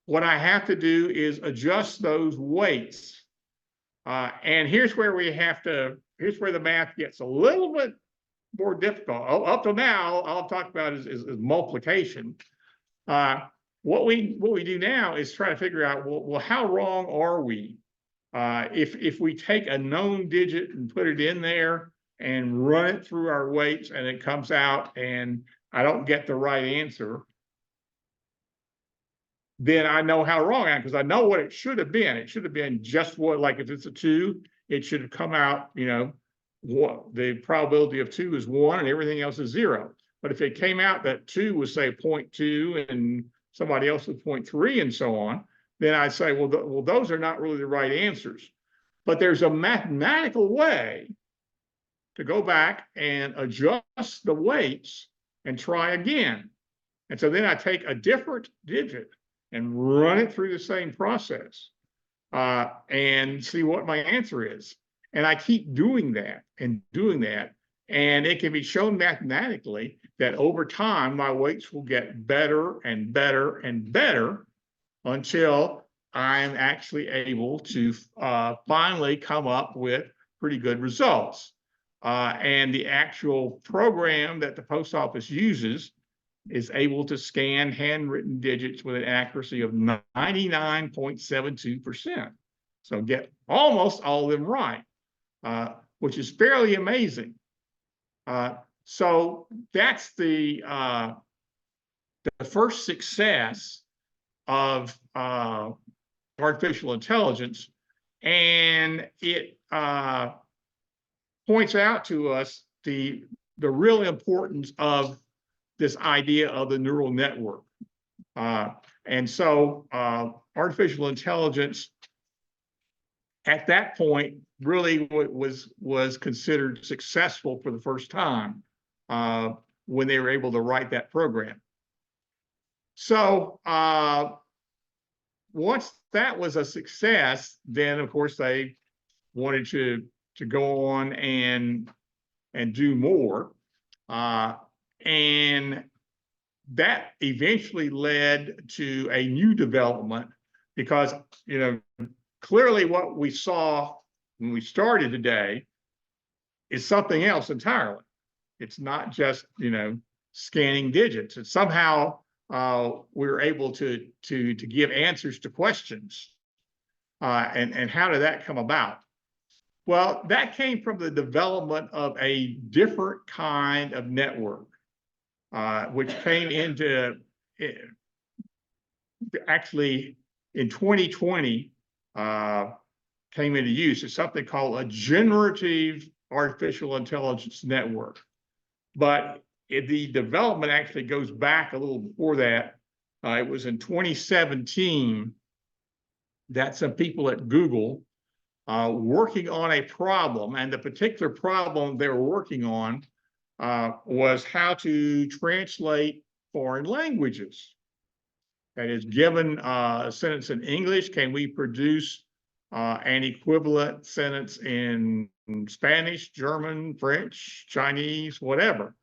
what I have to do is adjust those weights. And here's where here's where the math gets a little bit more difficult. Up till now, all I've talked about is multiplication. What we do now is try to figure out, well, how wrong are we? If we take a known digit and put it in there and run it through our weights and it comes out and I don't get the right answer, then I know how wrong I am, because I know what it should have been. It should have been just what, like if it's a 2, it should have come out, you know, what the probability of 2 is 1 and everything else is 0. But if it came out that 2 was, say, 0.2 and somebody else was 0.3 and so on, then I'd say, well, those are not really the right answers. But there's a mathematical way to go back and adjust the weights and try again. And so then I take a different digit and run it through the same process and see what my answer is. And I keep doing that and doing that. And it can be shown mathematically that over time, my weights will get better and better and better until I'm actually able to finally come up with pretty good results. And the actual program that the post office uses is able to scan handwritten digits with an accuracy of 99.72%. So get almost all of them right, which is fairly amazing. So that's the first success of artificial intelligence, and it points out to us the real importance of this idea of the neural network. And so artificial intelligence at that point really was considered successful for the first time when they were able to write that program. So once that was a success, then of course they wanted to go on and do more. And that eventually led to a new development, because, you know, clearly what we saw when we started today is something else entirely. It's not just, you know, scanning digits. It's somehow we were able to give answers to questions. And how did that come about? Well, that came from the development of a different kind of network, which came into actually in 2020 came into use. It's something called a generative artificial intelligence network. But the development actually goes back a little before that. It was in 2017 that some people at Google working on a problem, and the particular problem they were working on was how to translate foreign languages. That is, given a sentence in English, can we produce an equivalent sentence in Spanish, German, French, Chinese, whatever?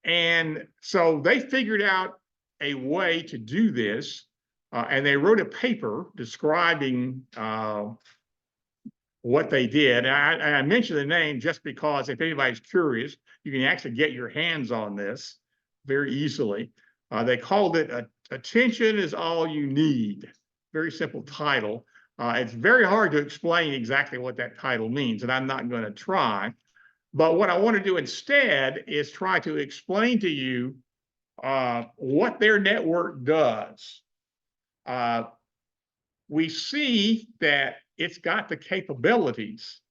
And so they figured out a way to do this, and they wrote a paper describing what they did. And I mention the name just because if anybody's curious, you can actually get your hands on this very easily. They called it Attention is All You Need. Very simple title. It's very hard to explain exactly what that title means, and I'm not going to try. But what I want to do instead is try to explain to you what their network does. We see that it's got the capabilities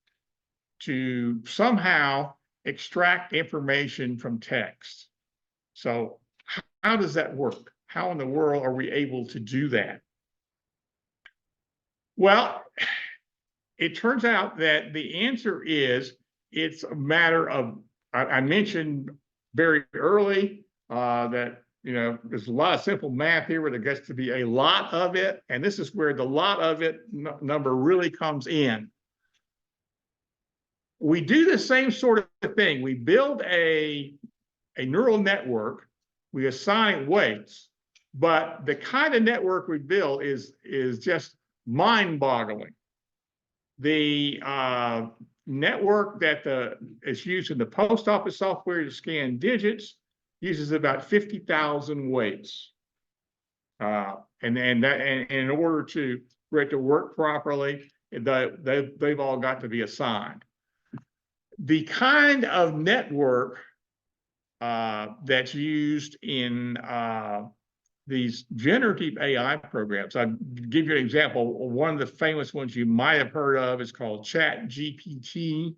to somehow extract information from text. So how does that work? How in the world are we able to do that? Well, it turns out that the answer is it's a matter of, I mentioned very early that, you know, there's a lot of simple math here where there gets to be a lot of it. And this is where the lot of it number really comes in. We do the same sort of thing. We build a a neural network, we assign it weights, but the kind of network we build is just mind-boggling. The network that is used in the post office software to scan digits uses about 50,000 weights. And in order for it to work properly, they've all got to be assigned. The kind of network that's used in these generative AI programs. I'll give you an example. One of the famous ones you might have heard of is called ChatGPT,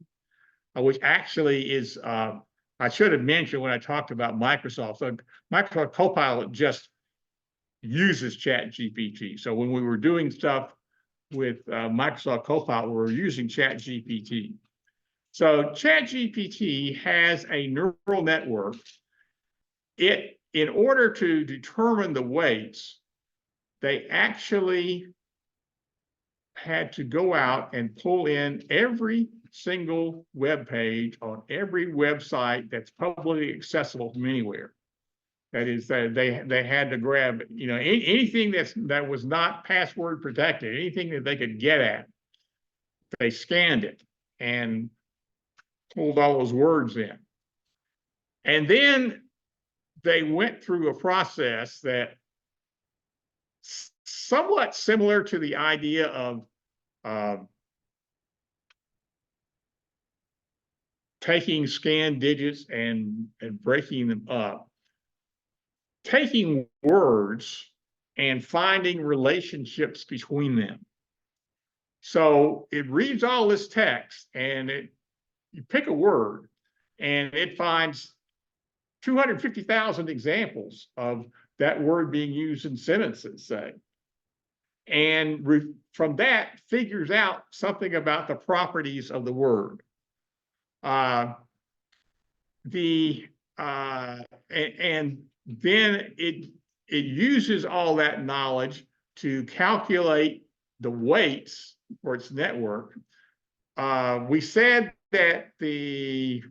which actually is, I should have mentioned when I talked about Microsoft. So Microsoft Copilot just uses ChatGPT. So when we were doing stuff with Microsoft Copilot, we were using ChatGPT. So ChatGPT has a neural network. In order to determine the weights, they actually had to go out and pull in every single web page on every website that's publicly accessible from anywhere. That is, they had to grab, anything that was not password protected, anything that they could get at. They scanned it and pulled all those words in. And then they went through a process that somewhat similar to the idea of taking scanned digits and breaking them up, taking words and finding relationships between them. So it reads all this text and you pick a word and it finds 250,000 examples of that word being used in sentences, say. And from that figures out something about the properties of the word. And then it uses all that knowledge to calculate the weights for its network. We said that the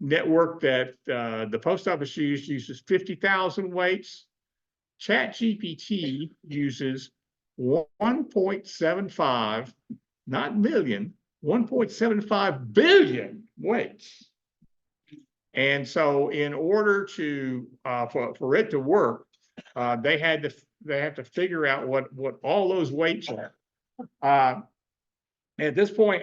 network that the post office uses 50,000 weights. ChatGPT uses 1.75, not million, 1.75 billion weights. And so in order to for it to work, they have to figure out what all those weights are. At this point,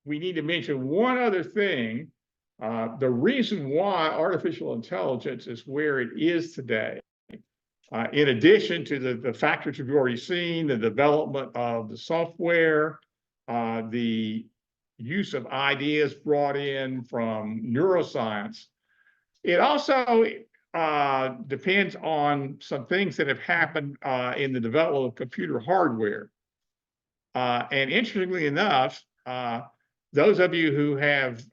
we need to mention one other thing. The reason why artificial intelligence is where it is today, in addition to the factors we've already seen, the development of the software, the use of ideas brought in from neuroscience, it also depends on some things that have happened in the development of computer hardware. And interestingly enough, those of you who have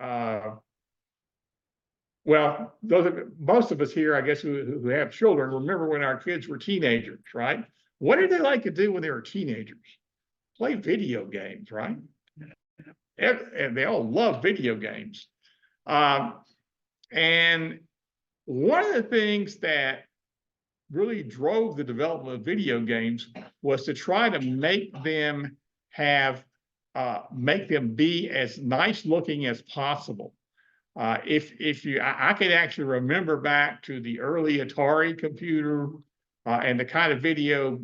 most of us here, I guess, who have children, remember when our kids were teenagers, right? What did they like to do when they were teenagers? Play video games, right? And they all love video games. And one of the things that really drove the development of video games was to try to make them be as nice looking as possible. I can actually remember back to the early Atari computer and the kind of video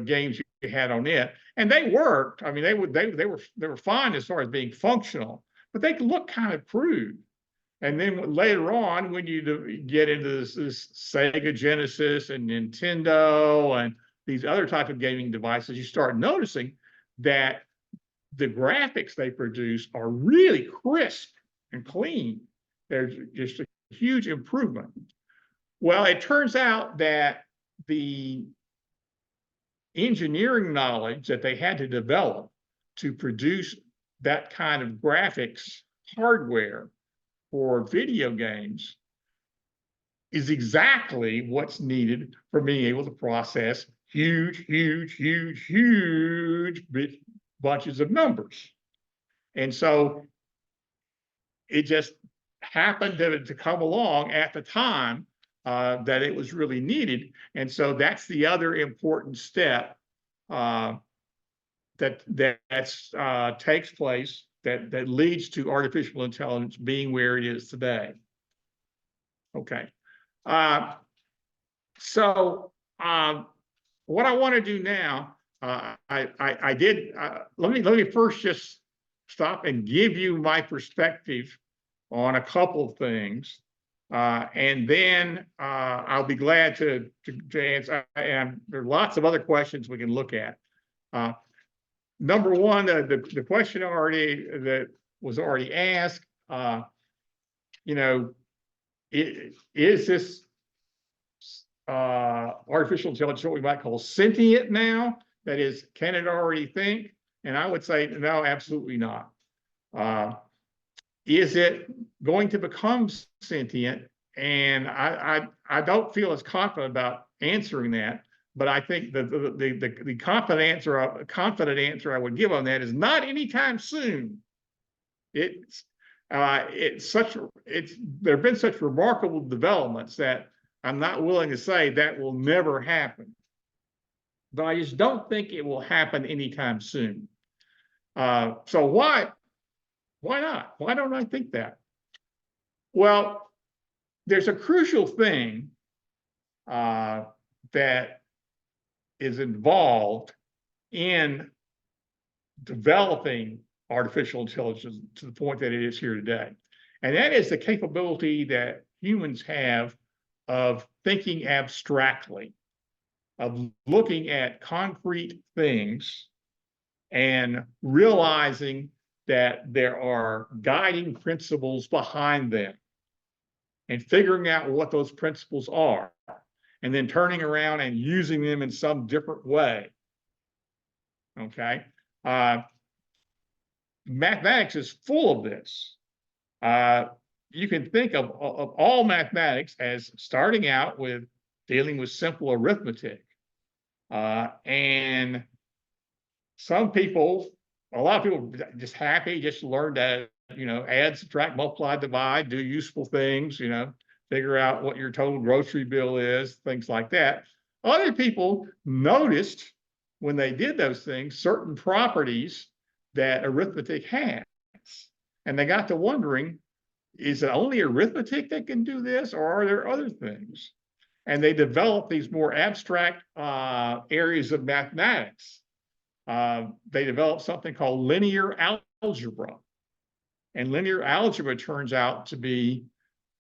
games you had on it, and they worked. I mean, they were fine as far as being functional, but they could look kind of crude. And then later on, when you get into this Sega Genesis and Nintendo and these other type of gaming devices, you start noticing that the graphics they produce are really crisp and clean. There's just a huge improvement. Well, it turns out that the engineering knowledge that they had to develop to produce that kind of graphics hardware for video games is exactly what's needed for being able to process huge bunches of numbers. And so it just happened to come along at the time that it was really needed. And so that's the other important step that takes place that leads to artificial intelligence being where it is today. Okay. So what I want to do now, I did, let me first just stop and give you my perspective on a couple of things. And then I'll be glad to answer, and there are lots of other questions we can look at. Number one, the question that was already asked, you know, is this artificial intelligence what we might call sentient now? That is, can it already think? And I would say, no, absolutely not. Is it going to become sentient? And I don't feel as confident about answering that. But I think the confident answer I would give on that is not anytime soon. There have been such remarkable developments that I'm not willing to say that will never happen. But I just don't think it will happen anytime soon. So why not? Why don't I think that? Well, there's a crucial thing that is involved in developing artificial intelligence to the point that it is here today. And that is the capability that humans have of thinking abstractly, of looking at concrete things and realizing that there are guiding principles behind them and figuring out what those principles are, and then turning around and using them in some different way. Okay. Mathematics is full of this. You can think of all mathematics as starting out with dealing with simple arithmetic. And some people, a lot of people just happy, just learn to, add, subtract, multiply, divide, do useful things, figure out what your total grocery bill is, things like that. Other people noticed when they did those things, certain properties that arithmetic has. And they got to wondering, is it only arithmetic that can do this, or are there other things? And they developed these more abstract areas of mathematics. They developed something called linear algebra. And linear algebra turns out to be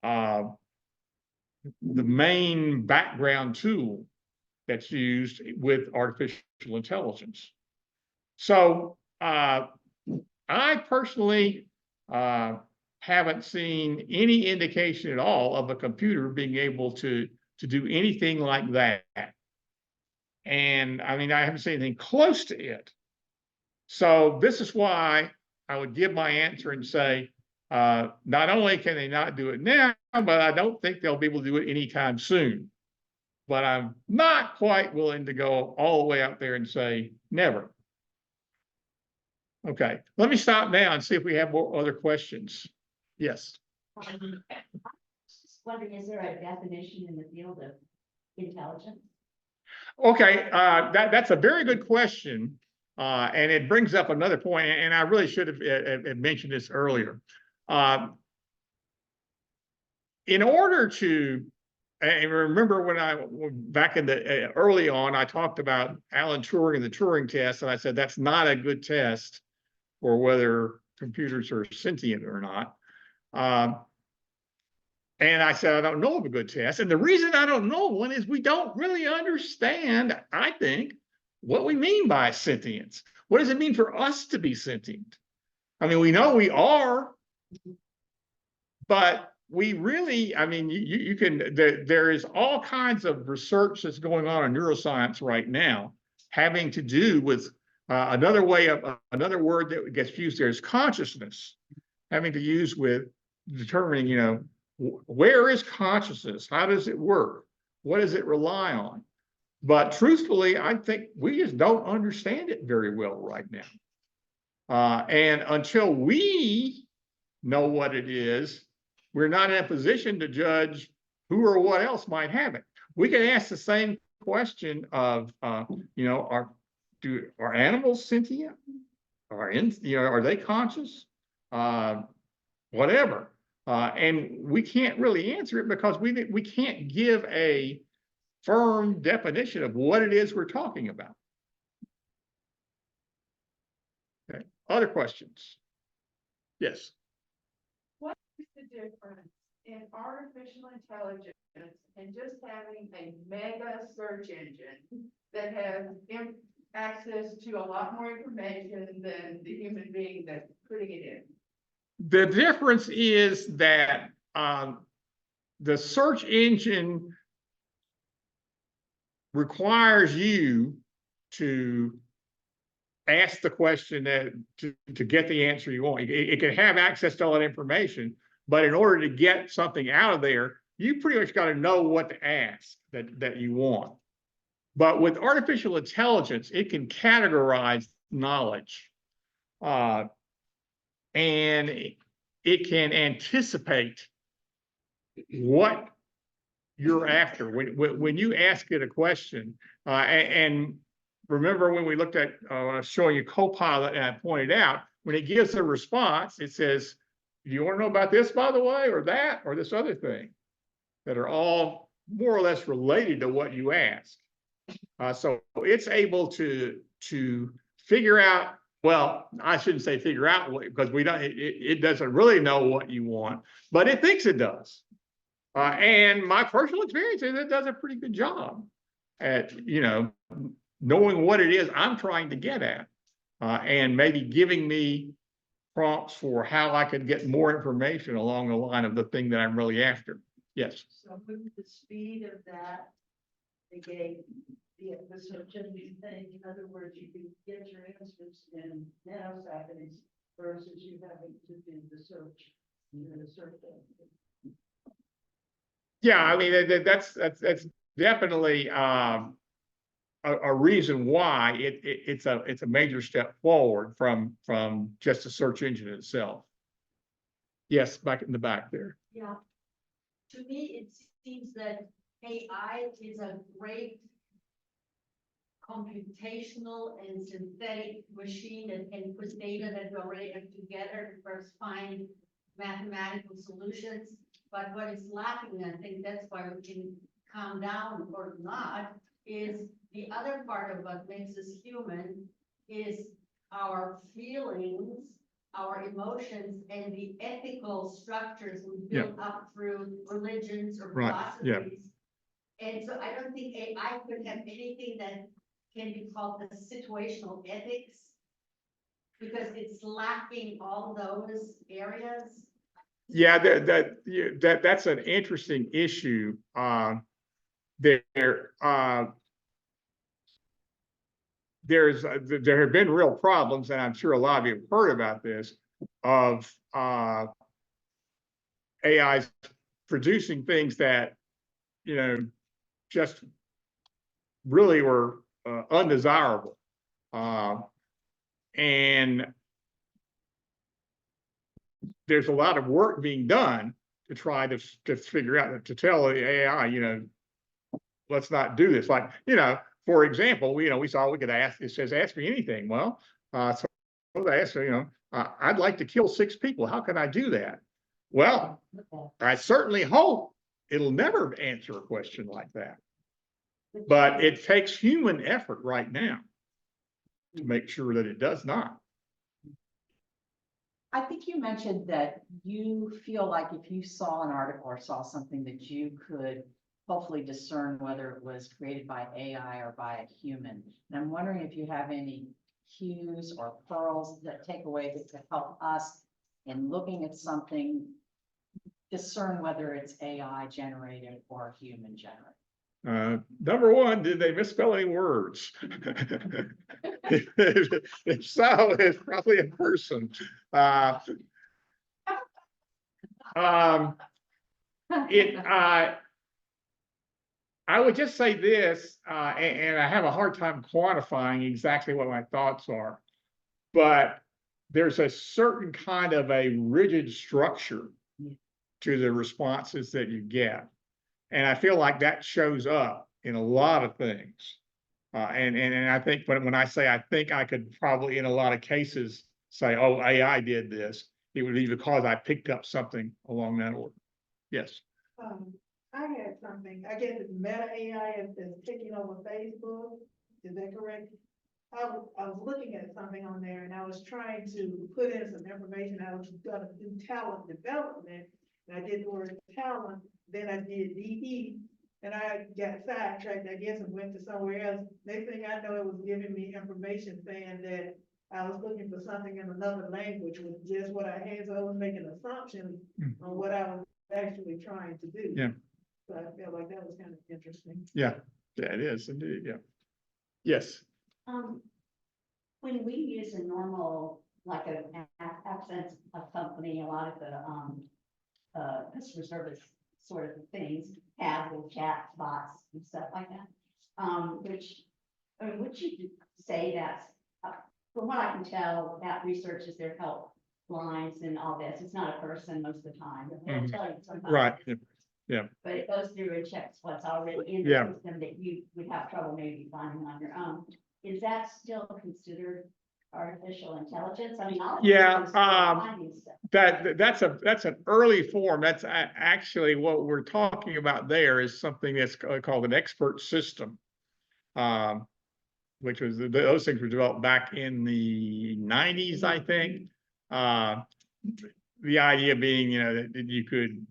the main background tool that's used with artificial intelligence. So I personally haven't seen any indication at all of a computer being able to do anything like that. And I mean, I haven't seen anything close to it. So this is why I would give my answer and say, not only can they not do it now, but I don't think they'll be able to do it anytime soon. But I'm not quite willing to go all the way out there and say never. Okay, let me stop now and see if we have more other questions. Yes. Just wondering, is there a definition in the field of intelligence? Okay, that's a very good question. And it brings up another point, and I really should have mentioned this earlier. In order to, and remember when back in the early on, I talked about Alan Turing and the Turing test, and I said that's not a good test for whether computers are sentient or not. And I said, I don't know of a good test. And the reason I don't know one is we don't really understand, I think, what we mean by sentience. What does it mean for us to be sentient? I mean, we know we are, but we really, I mean, you can, there is all kinds of research that's going on in neuroscience right now having to do with another word that gets used there is consciousness, having to use with determining, where is consciousness? How does it work? What does it rely on? But truthfully, I think we just don't understand it very well right now. And until we know what it is, we're not in a position to judge who or what else might have it. We can ask the same question of, are animals sentient? Are they conscious? Whatever. And we can't really answer it because we can't give a firm definition of what it is we're talking about. Okay. Other questions? Yes. What is the difference in artificial intelligence and just having a mega search engine that has access to a lot more information than the human being that's putting it in? The difference is that the search engine requires you to ask the question to get the answer you want. It can have access to all that information, but in order to get something out of there, you pretty much got to know what to ask that you want. But with artificial intelligence, it can categorize knowledge. And it can anticipate what you're after when you ask it a question. And remember when we looked at showing you Copilot, and I pointed out when it gives a response, it says, "Do you want to know about this, by the way, or that, or this other thing?" That are all more or less related to what you ask. So it's able to figure out. Well, I shouldn't say figure out because we don't. It doesn't really know what you want, but it thinks it does. And my personal experience is it does a pretty good job at knowing what it is I'm trying to get at, and maybe giving me prompts for how I could get more information along the line of the thing that I'm really after. Yes. So with the speed of that, negate the search engine thing. In other words, you can get your answers in nanoseconds versus you having to do the search. Yeah, I mean that's definitely a reason why it's a major step forward from just the search engine itself. Yes, back in the back there. Yeah. To me, it seems that AI is a great computational and synthetic machine that can put data that we already have together to first find mathematical solutions. But what is lacking, and I think that's why we can calm down or not, is the other part of what makes us human is our feelings, our emotions, and the ethical structures we build up through religions or philosophies. And so I don't think AI could have anything that can be called the situational ethics because it's lacking all those areas. Yeah, that's an interesting issue. There have been real problems, and I'm sure a lot of you have heard about this, of AIs producing things that just really were undesirable, and there's a lot of work being done to try to figure out, to tell the AI, let's not do this. Like, for example, we saw we could ask, it says, ask me anything. Well, so I asked, I'd like to kill 6 people. How can I do that? Well, I certainly hope it'll never answer a question like that. But it takes human effort right now to make sure that it does not. I think you mentioned that you feel like if you saw an article or saw something that you could hopefully discern whether it was created by AI or by a human. And I'm wondering if you have any cues or pearls that takeaways to help us in looking at something, discern whether it's AI generated or human generated. Number one, did they misspell any words? If so, it's probably a person. I would just say this, and I have a hard time quantifying exactly what my thoughts are, but there's a certain kind of a rigid structure to the responses that you get. And I feel like that shows up in a lot of things. And I think when I say I think I could probably in a lot of cases say, oh, AI did this, it would be because I picked up something along that order. Yes. I had something, I guess it's Meta AI is taking over Facebook, is that correct? I was looking at something on there and I was trying to put in some information, I was gonna do talent development. And I did the word talent, then I did DE, and I got sidetracked, I guess, and went to somewhere else. Next thing I know, it was giving me information saying that I was looking for something in another language, was just what I had, so I was making assumptions on what I was actually trying to do. Yeah. So I felt like that was kind of interesting. Yeah, it is indeed. Yeah. Yes. When we use a normal, like a accent of company, a lot of the customer service sort of things have with chat bots and stuff like that. Which, I mean, would you say that's, from what I can tell, that research is their help lines and all this. It's not a person most of the time. They'll Mhm. tell you sometimes. Right. Yeah. But it goes through and checks what's already in Yeah. the system that you would have trouble maybe finding on your own. Is that still considered artificial intelligence? I mean, all. Yeah, finding stuff. That's an early form. That's actually what we're talking about there is something that's called an expert system. Which was, those things were developed back in the 90s, I think. The idea being, you know, that you could,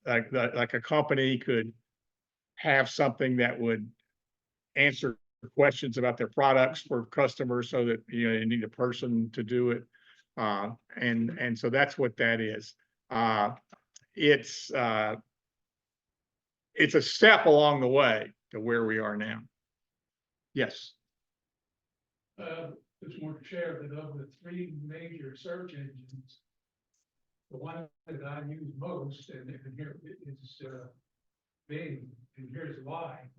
like a company could have something that would answer questions about their products for customers so that, you know, you need a person to do it. And so that's what that is. It's a step along the way to where we are now. Yes. Just want to share that of the three major search engines, the one that I use most, and here is Bing, and here's why.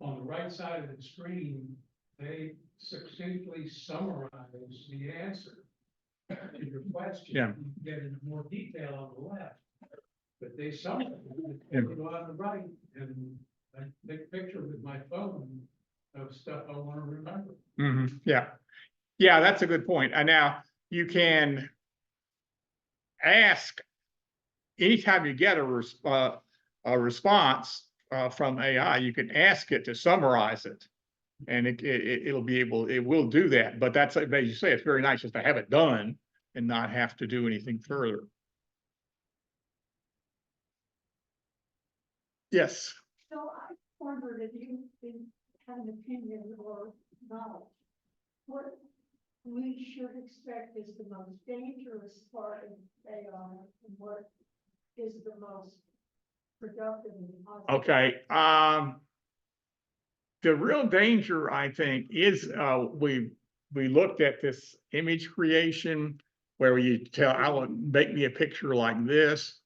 On the right side of the screen, they succinctly summarize the answer to your question. Yeah. You can get into more detail on the left, but they summarize it. Yeah. You go on the right, and I take a picture with my phone of stuff I want to remember. Mhm. Yeah. Yeah, that's a good point. And now you can ask anytime you get a response from AI, you can ask it to summarize it. And it will do that. But that's, as you say, it's very nice just to have it done and not have to do anything further. Yes. So I wondered if you had an opinion or not, what we should expect is the most dangerous part of AI and what is the most productive and positive. Okay. The real danger, I think, is we looked at this image creation where you tell, I want make me a picture like this.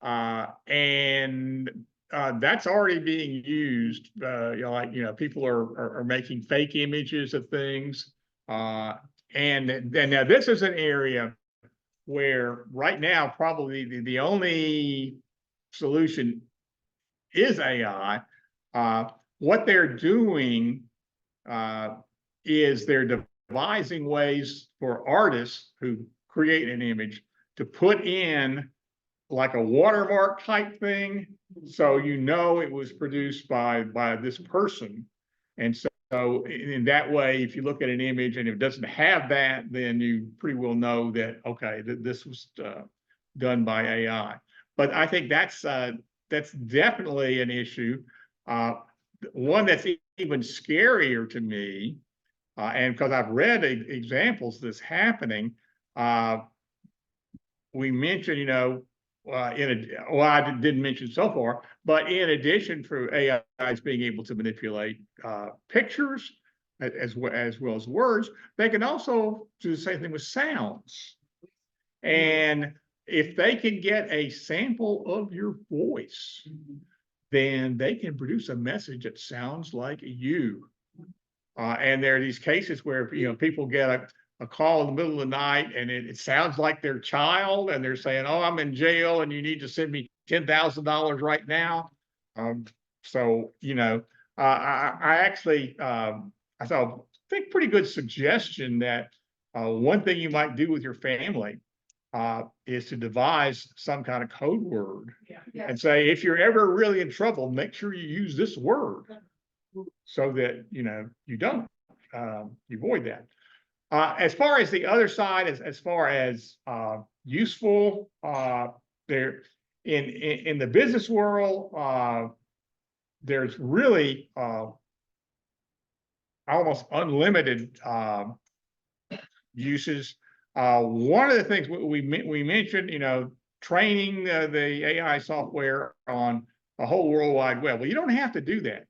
And that's already being used. You know, like, you know, people are making fake images of things. And then now this is an area where right now probably the only solution is AI. What they're doing is they're devising ways for artists who create an image to put in like a watermark type thing, so you know it was produced by this person. And so in that way, if you look at an image and it doesn't have that, then you pretty well know that, okay, this was done by AI. But I think that's definitely an issue. One that's even scarier to me, and because I've read examples of this happening, we mentioned, you know, I didn't mention so far, but in addition for AIs being able to manipulate pictures as well as words, they can also do the same thing with sounds. And if they can get a sample of your voice, then they can produce a message that sounds like you. And there are these cases where, you know, people get a call in the middle of the night and it sounds like their child and they're saying, oh, I'm in jail and you need to send me $10,000 right now. So, you know, I actually, I think pretty good suggestion that one thing you might do with your family is to devise some kind of code word and say, if you're ever really in trouble, make sure you use this word so that, you know, you don't, you avoid that. As far as the other side, as far as useful, there in the business world, there's really almost unlimited uses. One of the things we mentioned, you know, training the AI software on a whole World Wide Web. Well, you don't have to do that.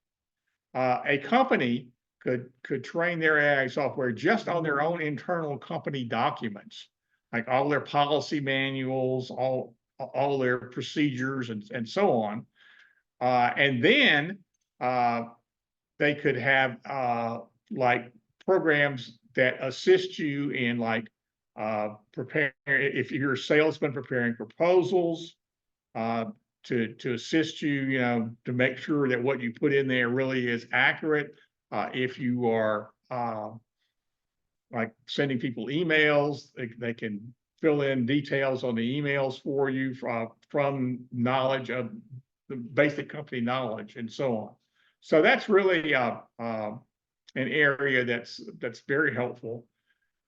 A company could train their AI software just on their own internal company documents, like all their policy manuals, all their procedures, and so on. And then they could have like programs that assist you in like preparing, if you're a salesman, preparing proposals, to assist you, you know, to make sure that what you put in there really is accurate. If you are like sending people emails, they can fill in details on the emails for you from knowledge of the basic company knowledge and so on. So that's really an area that's very helpful.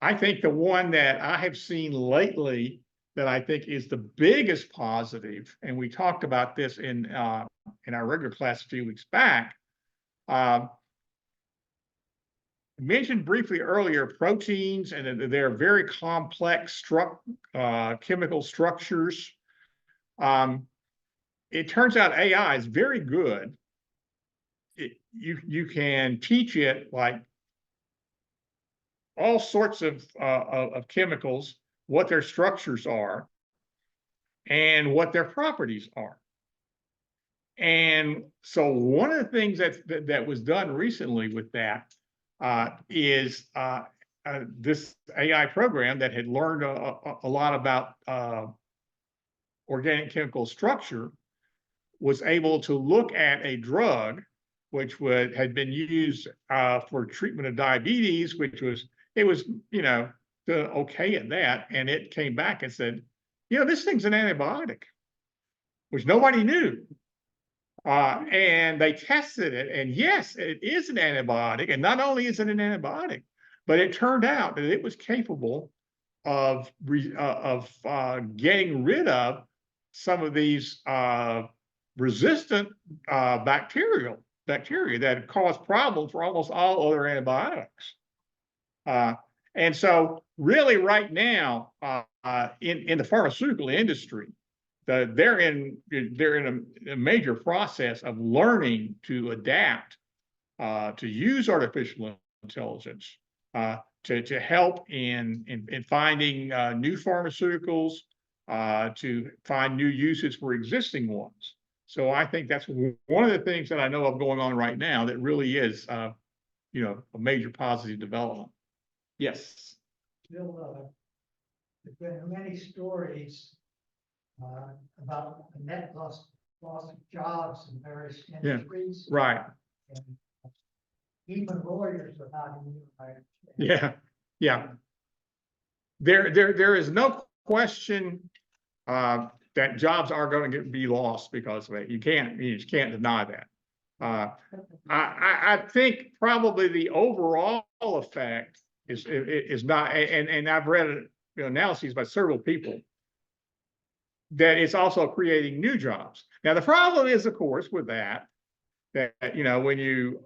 I think the one that I have seen lately that I think is the biggest positive, and we talked about this in our regular class a few weeks back. Mentioned briefly earlier proteins, and they're very complex chemical structures. It turns out AI is very good. You can teach it like all sorts of chemicals, what their structures are, and what their properties are. And so one of the things that was done recently with that is this AI program that had learned a lot about organic chemical structure was able to look at a drug which had been used for treatment of diabetes, it was, you know, okay at that, and it came back and said, you know, this thing's an antibiotic, which nobody knew. And they tested it, and yes, it is an antibiotic. And not only is it an antibiotic, but it turned out that it was capable of getting rid of some of these resistant bacteria that cause problems for almost all other antibiotics. And so really right now in the pharmaceutical industry, they're in a major process of learning to adapt, to use artificial intelligence to help in finding new pharmaceuticals, to find new uses for existing ones. So I think that's one of the things that I know of going on right now that really is, you know, a major positive development. Yes. Bill, there's been many stories about the net loss of jobs in various industries. Right. And even lawyers are not immune. Yeah. There is no question that jobs are going to be lost because of it. You just can't deny that. I think probably the overall effect is not, and I've read analyses by several people, that it's also creating new jobs. Now, the problem is, of course, with that, you know, when you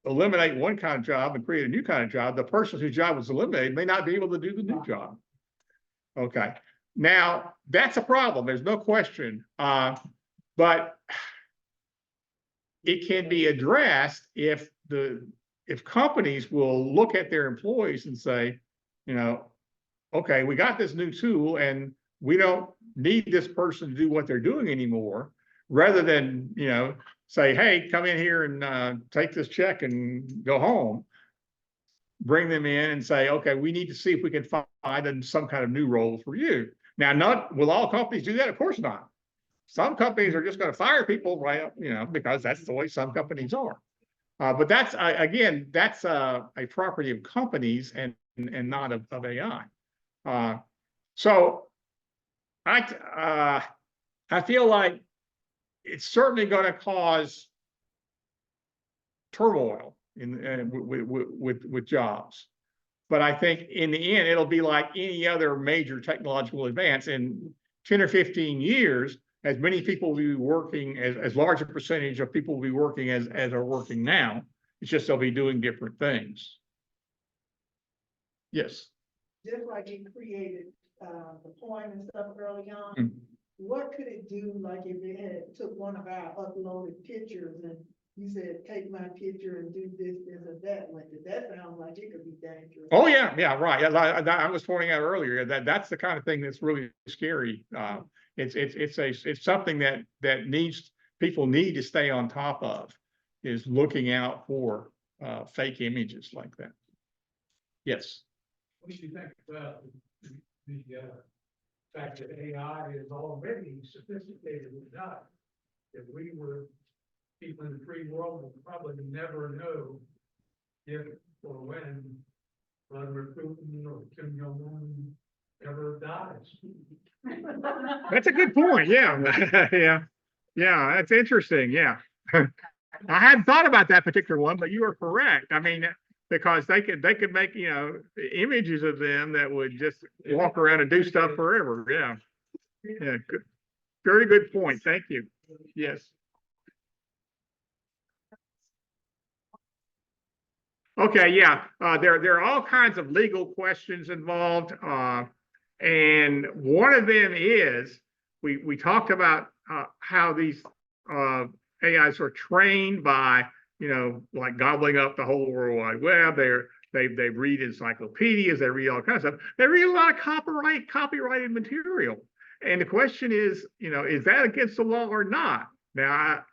eliminate one kind of job and create a new kind of job, the person whose job was eliminated may not be able to do the new job. Okay. Now, that's a problem. There's no question. But it can be addressed if companies will look at their employees and say, you know, okay, we got this new tool and we don't need this person to do what they're doing anymore, rather than, you know, say, hey, come in here and take this check and go home. bring them in and say, okay, we need to see if we can find some kind of new role for you. Now, not, will all companies do that? Of course not. Some companies are just gonna fire people right up, because that's the way some companies are. But that's, again, that's a property of companies and not of AI. So I feel like it's certainly gonna cause turmoil with jobs. But I think in the end, it'll be like any other major technological advance. In 10 or 15 years, as many people will be working, as large a percentage of people will be working as are working now. It's just they'll be doing different things. Yes. Just like it created, the poem and stuff early on. Mm. What could it do, like if it had took one of our uploaded pictures and you said, take my picture and do this, or that, like, that sounds like it could be dangerous. Oh, yeah, right. I was pointing out earlier that that's the kind of thing that's really scary. It's something that people need to stay on top of, is looking out for fake images like that. Yes. What do you think about the fact that AI is already sophisticated enough? If we were people in the free world, would probably never know if or when Vladimir Putin or Kim Jong-un ever dies. That's a good point. Yeah. Yeah, that's interesting. Yeah. I hadn't thought about that particular one, but you are correct. I mean, because they could make, images of them that would just walk around and do stuff forever. Yeah. Yeah. Good. Very good point. Thank you. Yes. Okay, yeah, there are all kinds of legal questions involved, and one of them is we talked about how these AIs are trained by, like gobbling up the whole World Wide Web. They read encyclopedias, they read all kinds of stuff. They read a lot of copyrighted material, and the question is that against the law or not? Now,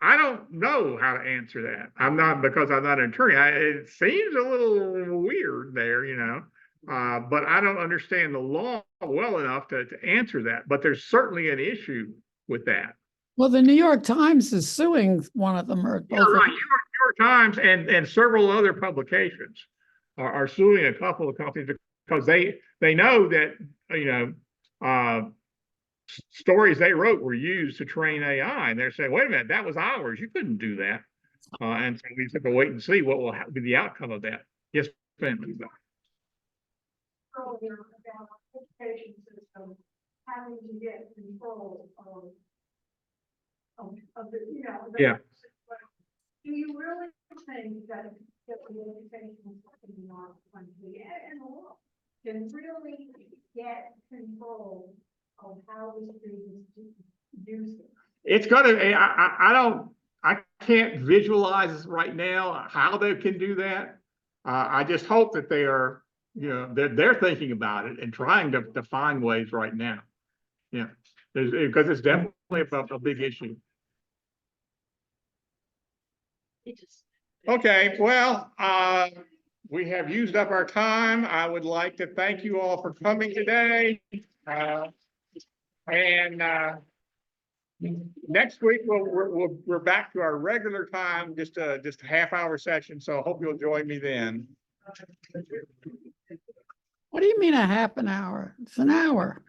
I don't know how to answer that. Because I'm not an attorney. It seems a little weird there, but I don't understand the law well enough to answer that. But there's certainly an issue with that. Well, the New York Times is suing one of them or both. Yeah, right. New York Times and several other publications are suing a couple of companies because they know that stories they wrote were used to train AI, and they're saying, wait a minute, that was ours. You couldn't do that. And so we have to wait and see what will be the outcome of that. Yes, ma'am. Earlier about education system, having to get control of the, Yeah. Do you really think that the education system in our country and the world can really get control of how the students use it? It's gonna, I can't visualize right now how they can do that. I just hope that they are, they're thinking about it and trying to find ways right now. Yeah, because it's definitely a big issue. Okay, well, we have used up our time. I would like to thank you all for coming today. And next week we're back to our regular time, just a half-hour session. So I hope you'll join me then. What do you mean a half an hour? It's an hour.